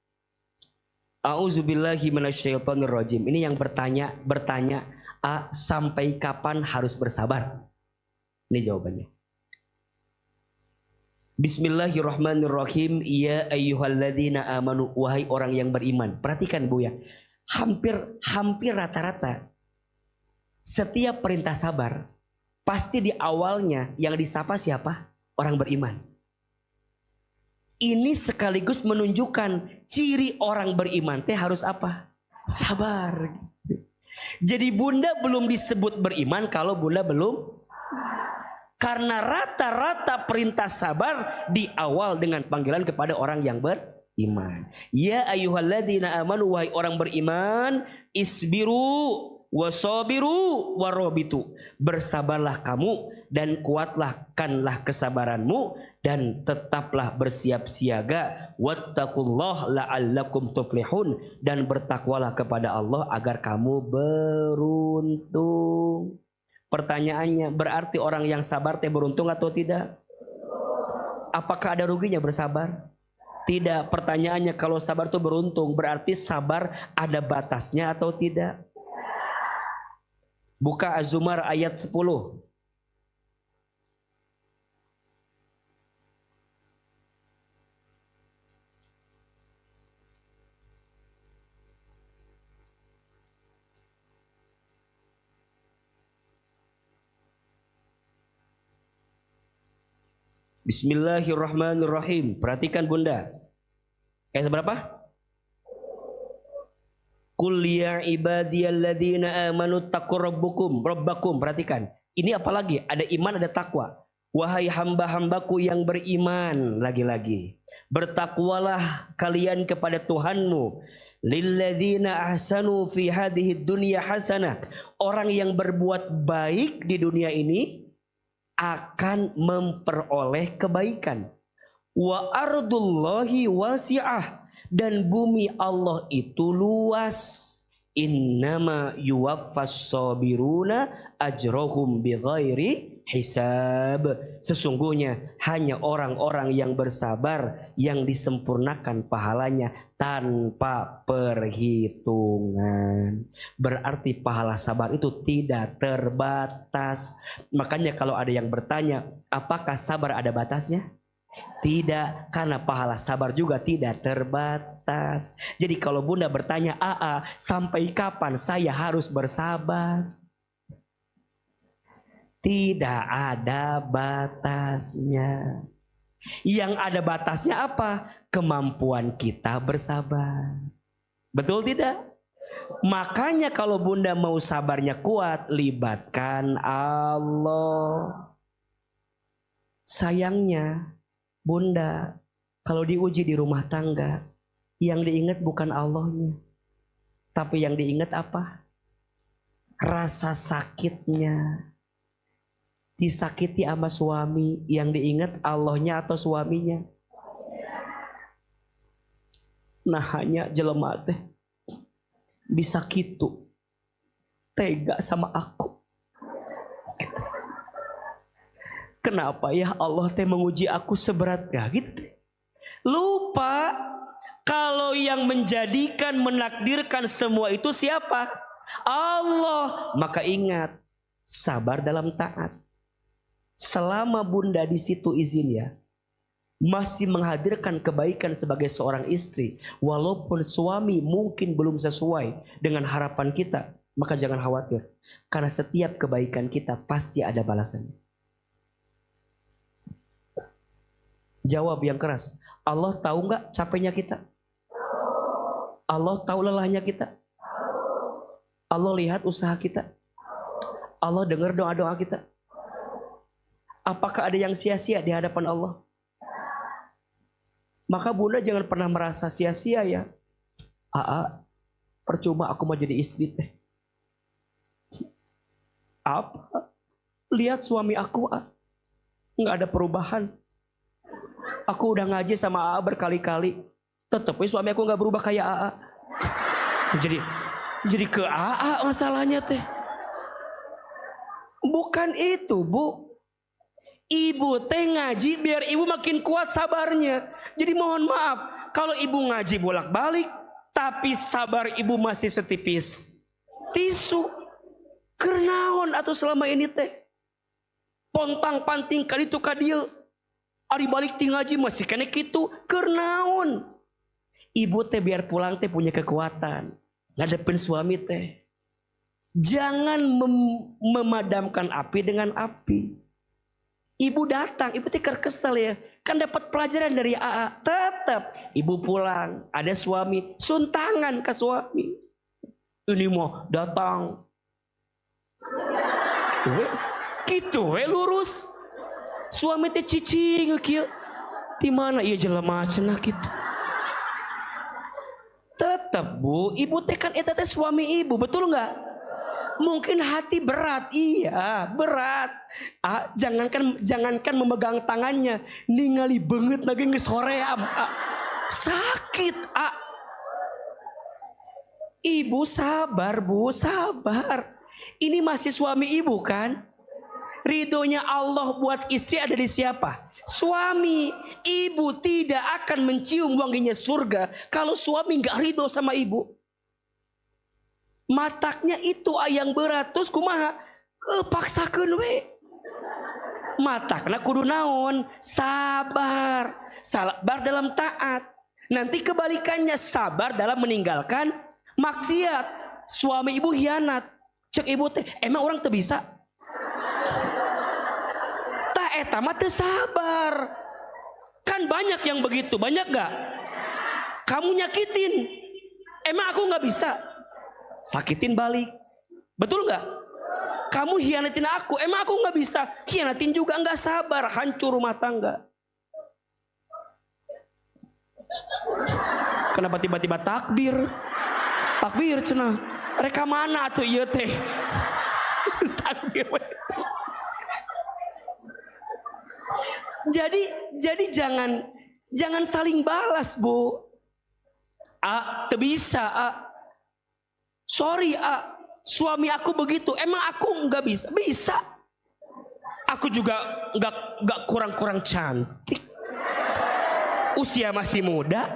A'udzubillahi minasyaitonirrajim. Ini yang bertanya, sampai kapan harus bersabar? Ini jawabannya. Bismillahirrahmanirrahim. Ya ayyuhalladzina amanu, wahai orang yang beriman. Perhatikan Bu ya. Hampir rata-rata setiap perintah sabar pasti di awalnya yang disapa siapa? Orang beriman. Ini sekaligus menunjukkan ciri orang beriman teh harus apa? Sabar. Jadi bunda belum disebut beriman kalau bunda belum. Karena rata-rata perintah sabar di awal dengan panggilan kepada orang yang beriman. Ya ayyuhalladzina amanu, wahai orang beriman, isbiru wasabiru warabitu. Bersabarlah kamu dan kuatlahkanlah kesabaranmu dan tetaplah bersiap siaga. Wattaqullah la'allakum tuflihun, dan bertakwalah kepada Allah agar kamu beruntung. Pertanyaannya, berarti orang yang sabar teh beruntung atau tidak? Apakah ada ruginya bersabar? Tidak. Pertanyaannya, kalau sabar itu beruntung, berarti sabar ada batasnya atau tidak? Buka Az-Zumar ayat 10. Bismillahirrahmanirrahim. Perhatikan bunda. Ayat berapa? Qul ya ibadiyalladzina amanu taqur rabbakum. Perhatikan. Ini apalagi? Ada iman, ada takwa. Wahai hamba-hambaku yang beriman, lagi-lagi bertakwalah kalian kepada Tuhanmu. Lilladzina ahsanu fi hadhihi dunya hasanah. Orang yang berbuat baik di dunia ini akan memperoleh kebaikan. Wa ardullahi wasi'ah, dan bumi Allah itu luas. Innama yuwaffas sabiruna ajrohum bighairi hisab. Sesungguhnya hanya orang-orang yang bersabar yang disempurnakan pahalanya tanpa perhitungan. Berarti pahala sabar itu tidak terbatas. Makanya kalau ada yang bertanya, apakah sabar ada batasnya? Tidak, karena pahala sabar juga tidak terbatas. Jadi kalau Bunda bertanya, sampai kapan saya harus bersabar? Tidak ada batasnya. Yang ada batasnya apa? Kemampuan kita bersabar. Betul tidak? Makanya kalau Bunda mau sabarnya kuat, libatkan Allah. Sayangnya Bunda, kalau diuji di rumah tangga, yang diingat bukan Allahnya, tapi yang diingat apa? Rasa sakitnya. Disakiti sama suami, yang diingat Allahnya atau suaminya? Nah hanya jelema teh bisa gitu, tega sama aku. Kenapa ya Allah teh menguji aku seberat gitu? Lupa kalau yang menjadikan, menakdirkan semua itu siapa? Allah. Maka ingat, sabar dalam taat. Selama Bunda di situ izinnya masih menghadirkan kebaikan sebagai seorang istri, walaupun suami mungkin belum sesuai dengan harapan kita, maka jangan khawatir, karena setiap kebaikan kita pasti ada balasannya. Jawab yang keras. Allah tahu nggak capeknya kita? Allah tahu lelahnya kita? Allah lihat usaha kita? Allah dengar doa-doa kita? Apakah ada yang sia-sia di hadapan Allah? Maka Bunda jangan pernah merasa sia-sia ya. Percuma aku mau jadi istri teh. Apa? Lihat suami aku, nggak ada perubahan. Aku udah ngaji sama AA berkali-kali, tetep suami aku nggak berubah kayak AA. Jadi ke AA masalahnya teh. Bukan itu, Bu. Ibu teh ngaji biar ibu makin kuat sabarnya. Jadi mohon maaf, kalau ibu ngaji bolak-balik, tapi sabar ibu masih setipis tisu. Kernaon atau selama ini teh? Pontang panting kali itu kadieu. Ari balik ti ngaji masih kena kitu, keur naon? Ibu teh biar pulang teh punya kekuatan ngadepin suami teh. Jangan memadamkan api dengan api. Ibu datang, ibu teh kesel ya, kan dapat pelajaran dari AA. Tetap ibu pulang, ada suami, suntangan ke suami. Ini mah datang, gitu we lurus. Suami teh cicing kieu. Di mana ieu jelema cenah kitu? Tetap Bu, ibu teh kan eta teh suami ibu, betul enggak? Mungkin hati berat, iya berat. Jangankan memegang tangannya, ningali beungeut lagi geus hoream. Sakit. Ibu sabar Bu, sabar. Ini masih suami ibu kan? Ridhonya Allah buat istri ada di siapa? Suami. Ibu tidak akan mencium wanginya surga kalau suami gak ridho sama ibu. Mataknya itu yang berat. Terus kumaha? Paksakeun we. Matakna kudu naon? Sabar. Sabar dalam taat. Nanti kebalikannya, sabar dalam meninggalkan maksiat. Suami ibu hianat. Cek ibu teh, emang orang teu bisa? Eta mah teu sabar. Kan banyak yang begitu, banyak gak? Kamu nyakitin, emang aku gak bisa? Sakitin balik, betul gak? kamu hianatin aku. Emang aku nggak bisa hianatin juga, nggak sabar, hancur rumah tangga. Kenapa tiba-tiba takbir? Takbir cenah. Reka mana tuh ieu teh? Takbir. Jadi jangan saling balas, Bu. Teu bisa, sorry, suami aku begitu. Emang aku nggak bisa? Bisa. Aku juga nggak kurang cantik. Usia masih muda,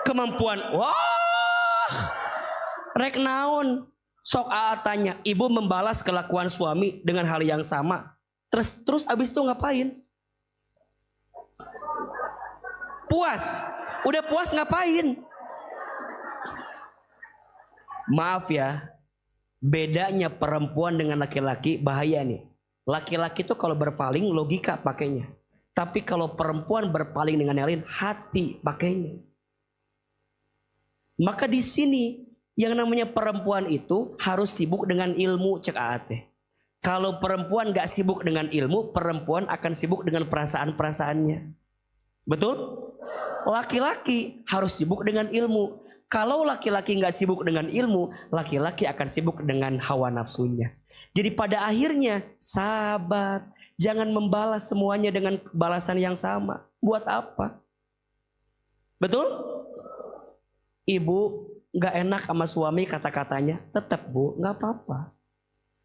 kemampuan, wah, rek naon. Sok tanya, ibu membalas kelakuan suami dengan hal yang sama. Terus abis itu ngapain? Puas, udah puas ngapain? Maaf ya, bedanya perempuan dengan laki-laki bahaya nih. Laki-laki tuh kalau berpaling logika pakainya. Tapi kalau perempuan berpaling dengan yang lain, hati pakainya. Maka di sini yang namanya perempuan itu harus sibuk dengan ilmu, cek Aate. Kalau perempuan gak sibuk dengan ilmu, perempuan akan sibuk dengan perasaan-perasaannya. Betul? Laki-laki harus sibuk dengan ilmu. Kalau laki-laki gak sibuk dengan ilmu, laki-laki akan sibuk dengan hawa nafsunya. Jadi pada akhirnya sabar. Jangan membalas semuanya dengan balasan yang sama. Buat apa? Betul? Ibu gak enak sama suami kata-katanya. Tetap Bu, gak apa-apa.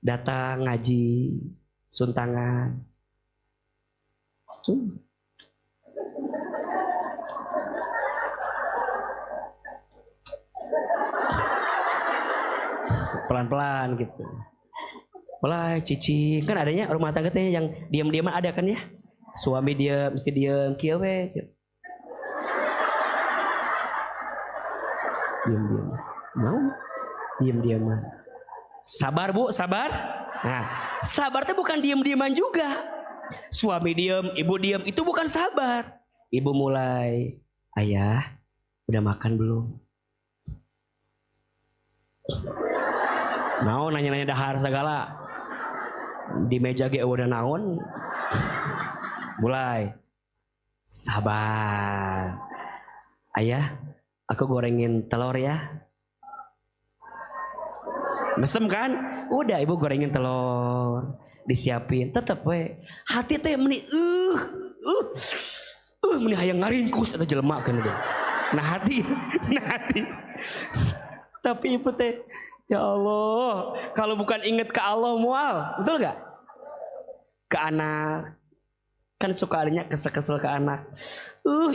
Datang ngaji, suntangan. Pelan-pelan gitu. Mulai cicing, kan adanya rumah tangga teh yang diam-diaman ada kan ya. Suami dia mesti diam kieu we. Diam-diam. Mau? Diam-diaman. Sabar Bu, sabar. Nah, sabar teh bukan diam-diaman juga. Suami diam, ibu diam, itu bukan sabar. Ibu mulai, ayah, udah makan belum? Naon nanya-nanya dahar segala. Di meja ge udah naon. Mulai. Sabar. Ayah, aku gorengin telur ya. Mesem kan? Udah ibu gorengin telur, disiapin. Tetep we. Hati teh meni meni hayang ngaringkus atau jelema kan udah. Nah hati. Tapi ibu teh, ya Allah, kalau bukan inget ke Allah mual, betul gak? Ke anak, kan suka adanya kesel-kesel ke anak.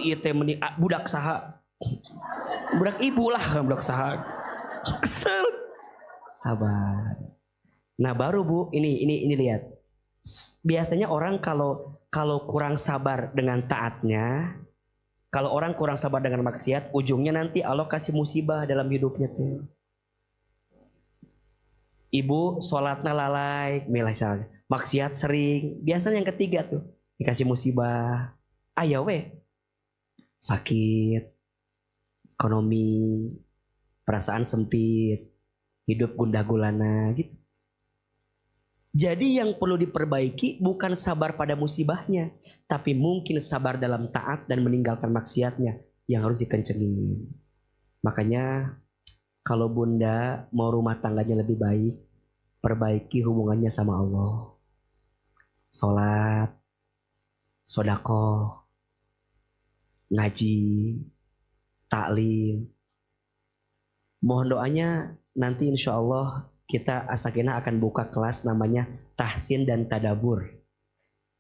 Iya teh meni budak saha, budak ibu lah kan budak saha. Kesel, sabar. Nah baru Bu, ini lihat. Biasanya orang kalau kurang sabar dengan taatnya, kalau orang kurang sabar dengan maksiat, ujungnya nanti Allah kasih musibah dalam hidupnya tuh. Ibu sholatnya lalai, misalnya maksiat sering, biasanya yang ketiga tuh dikasih musibah, ayo we, sakit, ekonomi, perasaan sempit, hidup gundah gulana gitu. Jadi yang perlu diperbaiki bukan sabar pada musibahnya, tapi mungkin sabar dalam taat dan meninggalkan maksiatnya yang harus dikencengin. Makanya kalau bunda mau rumah tangganya lebih baik, perbaiki hubungannya sama Allah. Sholat, sodako, ngaji, taklim. Mohon doanya nanti insya Allah kita As-Sakinah akan buka kelas namanya tahsin dan tadabur.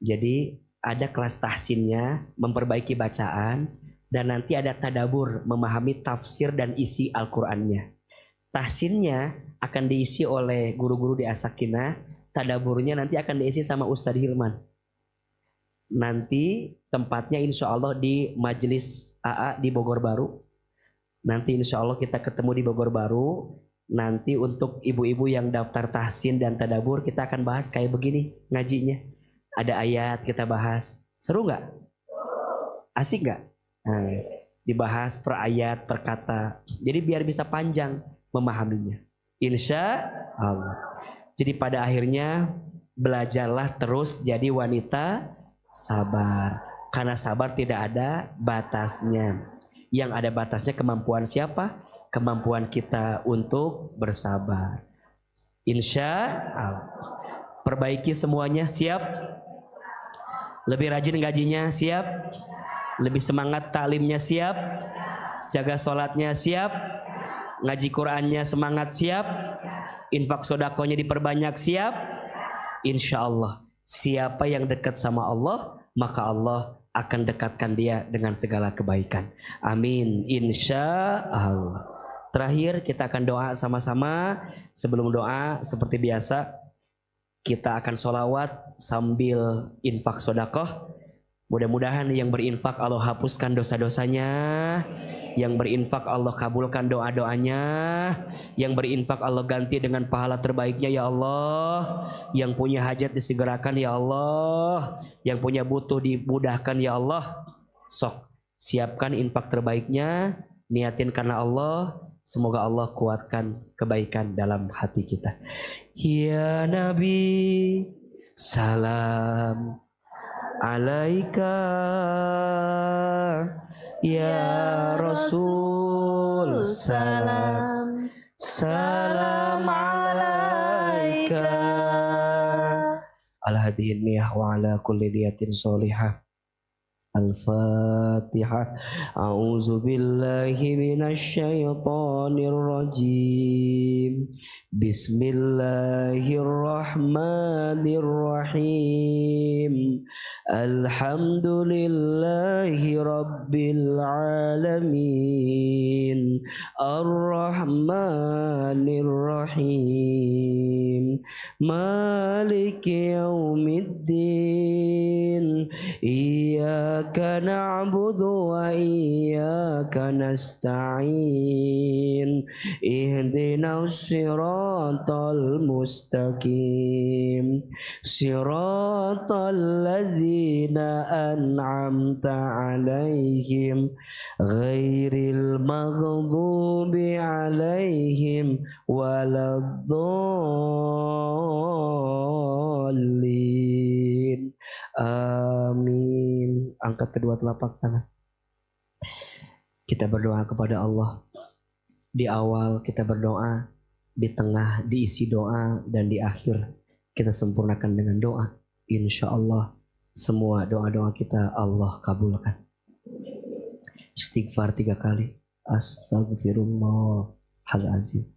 Jadi ada kelas tahsinnya, memperbaiki bacaan, dan nanti ada tadabur, memahami tafsir dan isi Al-Qur'annya. Tahsinnya akan diisi oleh guru-guru di As-Sakinah, tadaburnya nanti akan diisi sama Ustadz Hilman. Nanti tempatnya insya Allah di Majelis AA di Bogor Baru. Nanti insya Allah kita ketemu di Bogor Baru. Nanti untuk ibu-ibu yang daftar tahsin dan tadabur, kita akan bahas kayak begini ngajinya. Ada ayat kita bahas. Seru gak? Asik gak? Nah, dibahas per ayat, per kata. Jadi biar bisa panjang memahaminya. Insya Allah. Jadi pada akhirnya belajarlah terus jadi wanita sabar. Karena sabar tidak ada batasnya. Yang ada batasnya kemampuan siapa? Kemampuan kita untuk bersabar. Insya Allah. Perbaiki semuanya, siap? Lebih rajin gajinya, siap? Lebih semangat taklimnya, siap? Jaga sholatnya, siap? Ngaji Qur'annya semangat, siap? Infak sodakonya diperbanyak, siap? Insya Allah. Siapa yang dekat sama Allah, maka Allah akan dekatkan dia dengan segala kebaikan. Amin. Insya Allah. Terakhir kita akan doa sama-sama. Sebelum doa seperti biasa kita akan sholawat sambil infak sodakoh. Mudah-mudahan yang berinfak Allah hapuskan dosa-dosanya. Yang berinfak Allah kabulkan doa-doanya. Yang berinfak Allah ganti dengan pahala terbaiknya ya Allah. Yang punya hajat disegerakan ya Allah. Yang punya butuh dimudahkan ya Allah. Sok siapkan infak terbaiknya. Niatin karena Allah. Semoga Allah kuatkan kebaikan dalam hati kita. Ya Nabi, salam alaika. Ya Rasul, salam. Salam alaika. Ala hadhihi niyah wa ala kulli niyatin sholihah. Al-Fatihah. A'udzu billahi minasy syaithanir rajim. Bismillahirrahmanirrahim. Alhamdulillahi rabbil alamin. Ar-Rahmanir Rahim. Maliki yaumiddin. Iyyaka na'budu wa iyyaka nasta'in. Ihdinas siratal mustaqim. Siratal ladzina an'amta 'alaihim ghairil maghdubi 'alaihim waladdallin. Amin. Angkat kedua telapak tangan. Kita berdoa kepada Allah. Di awal kita berdoa, di tengah diisi doa, dan di akhir kita sempurnakan dengan doa. Insya Allah semua doa-doa kita Allah kabulkan. Istighfar 3 kali. Astaghfirullahalazim.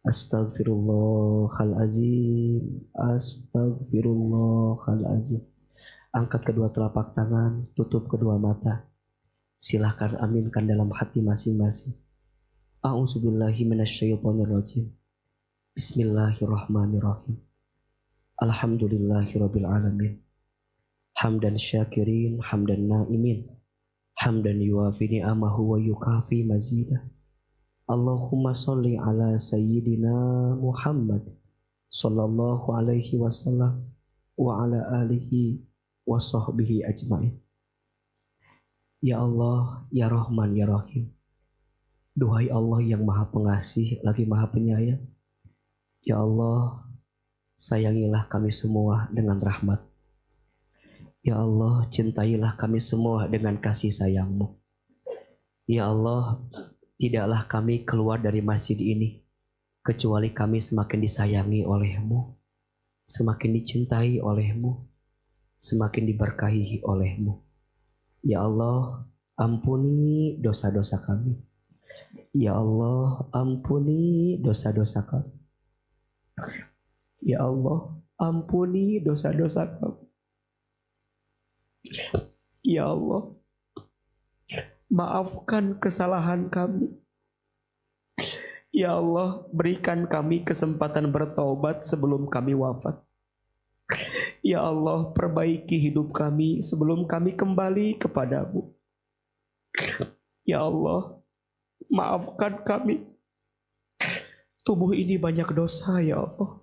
Astaghfirullahalazim. Astaghfirullahalazim. Angkat kedua telapak tangan, tutup kedua mata. Silahkan aminkan dalam hati masing-masing. A'udzubillahi minasyaitonirrajim. Bismillahirrahmanirrahim. Alhamdulillahirabbil alamin. Hamdan syakirin, hamdan naimin. Hamdan yuwafi ni'amahu wa yukafi mazidah. Allahumma sholli ala sayyidina Muhammad sallallahu alaihi wasallam wa ala alihi wa sahbihi ajma'in. Ya Allah, ya Rahman, ya Rahim. Duhai Allah yang maha pengasih lagi maha penyayang. Ya Allah, sayangilah kami semua dengan rahmat. Ya Allah, cintailah kami semua dengan kasih sayang-Mu. Ya Allah, tidaklah kami keluar dari masjid ini kecuali kami semakin disayangi oleh-Mu, semakin dicintai oleh-Mu, semakin diberkahi oleh-Mu. Ya Allah, ampuni dosa-dosa kami. Ya Allah, ampuni dosa-dosa kami. Ya Allah, ampuni dosa-dosa kami. Ya Allah, maafkan kesalahan kami. Ya Allah, berikan kami kesempatan bertaubat sebelum kami wafat. Ya Allah, perbaiki hidup kami sebelum kami kembali kepadamu. Ya Allah, maafkan kami. Tubuh ini banyak dosa ya Allah.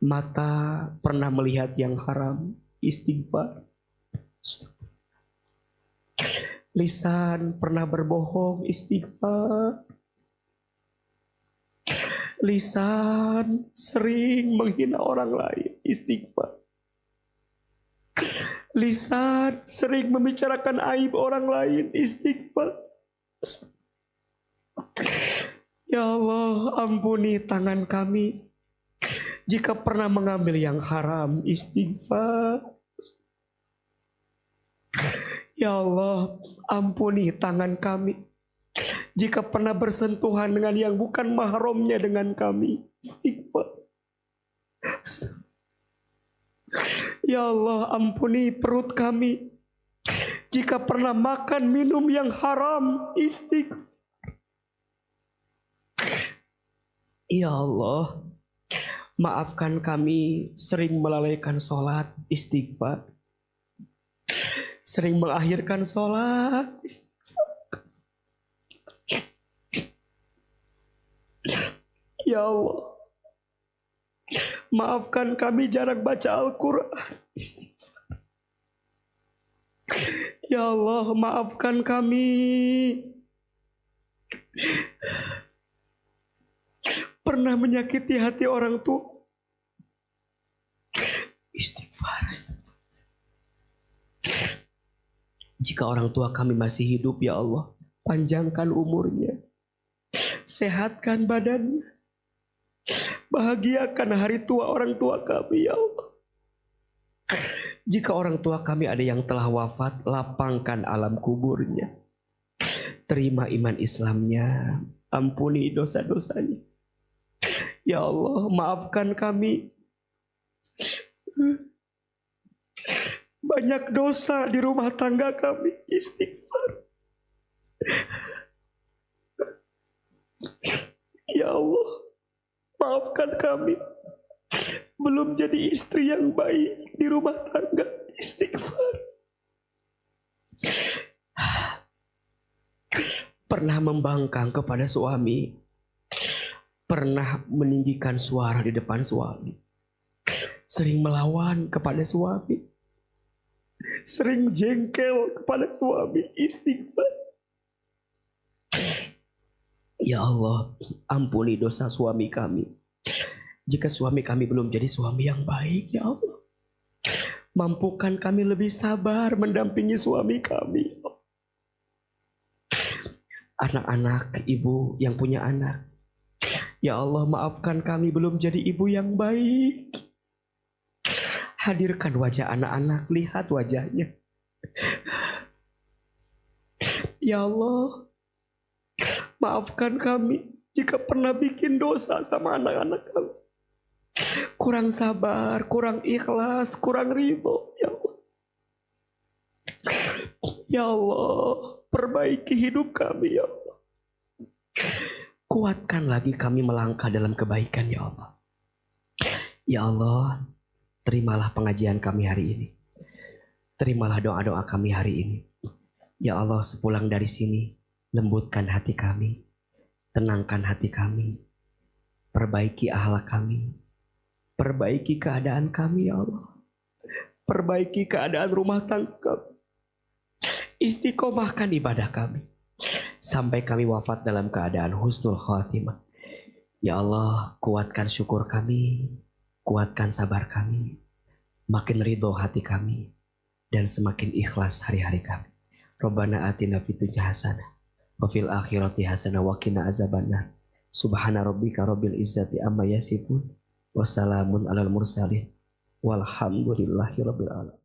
Mata pernah melihat yang haram, istighfar. Lisan pernah berbohong, istighfar. Lisan sering menghina orang lain, istighfar. Lisan sering membicarakan aib orang lain, istighfar. Ya Allah, ampuni tangan kami jika pernah mengambil yang haram, istighfar. Ya Allah, ampuni tangan kami jika pernah bersentuhan dengan yang bukan mahramnya dengan kami, istighfar. Ya Allah, ampuni perut kami jika pernah makan minum yang haram, istighfar. Ya Allah, maafkan kami sering melalaikan sholat, istighfar. Sering mengakhirkan sholat, istighfar. Ya Allah, maafkan kami jarang baca Al-Quran, istighfar. Ya Allah, maafkan kami pernah menyakiti hati orang tua, istighfar. Jika orang tua kami masih hidup, ya Allah, panjangkan umurnya, sehatkan badannya, bahagiakan hari tua orang tua kami, ya Allah. Jika orang tua kami ada yang telah wafat, lapangkan alam kuburnya, terima iman Islamnya, ampuni dosa-dosanya. Ya Allah, maafkan kami. Banyak dosa di rumah tangga kami, istighfar. Ya Allah, maafkan kami. Belum jadi istri yang baik di rumah tangga, istighfar. Pernah membangkang kepada suami, pernah meninggikan suara di depan suami, sering melawan kepada suami, sering jengkel kepada suami, istighfar. Ya Allah, ampuni dosa suami kami. Jika suami kami belum jadi suami yang baik, ya Allah, mampukan kami lebih sabar mendampingi suami kami. Anak-anak, ibu yang punya anak, ya Allah, maafkan kami belum jadi ibu yang baik. Hadirkan wajah anak-anak, lihat wajahnya. Ya Allah, maafkan kami jika pernah bikin dosa sama anak-anak kami. Kurang sabar, kurang ikhlas, kurang ridho. Ya Allah, ya Allah, perbaiki hidup kami, ya Allah. Kuatkan lagi kami melangkah dalam kebaikan, ya Allah. Ya Allah, terimalah pengajian kami hari ini. Terimalah doa-doa kami hari ini. Ya Allah, sepulang dari sini, lembutkan hati kami, tenangkan hati kami, perbaiki akhlak kami, perbaiki keadaan kami, ya Allah. Perbaiki keadaan rumah tangga kami. Istiqomahkan ibadah kami sampai kami wafat dalam keadaan husnul khatimah. Ya Allah, kuatkan syukur kami, kuatkan sabar kami, makin ridho hati kami, dan semakin ikhlas hari-hari kami. Rabbana atina fid dunya hasanah wa fil akhirati hasanah wa qina azabannar. Subhana rabbika rabbil izzati amma yasifun wa salamun alal mursalin walhamdulillahi rabbil alamin.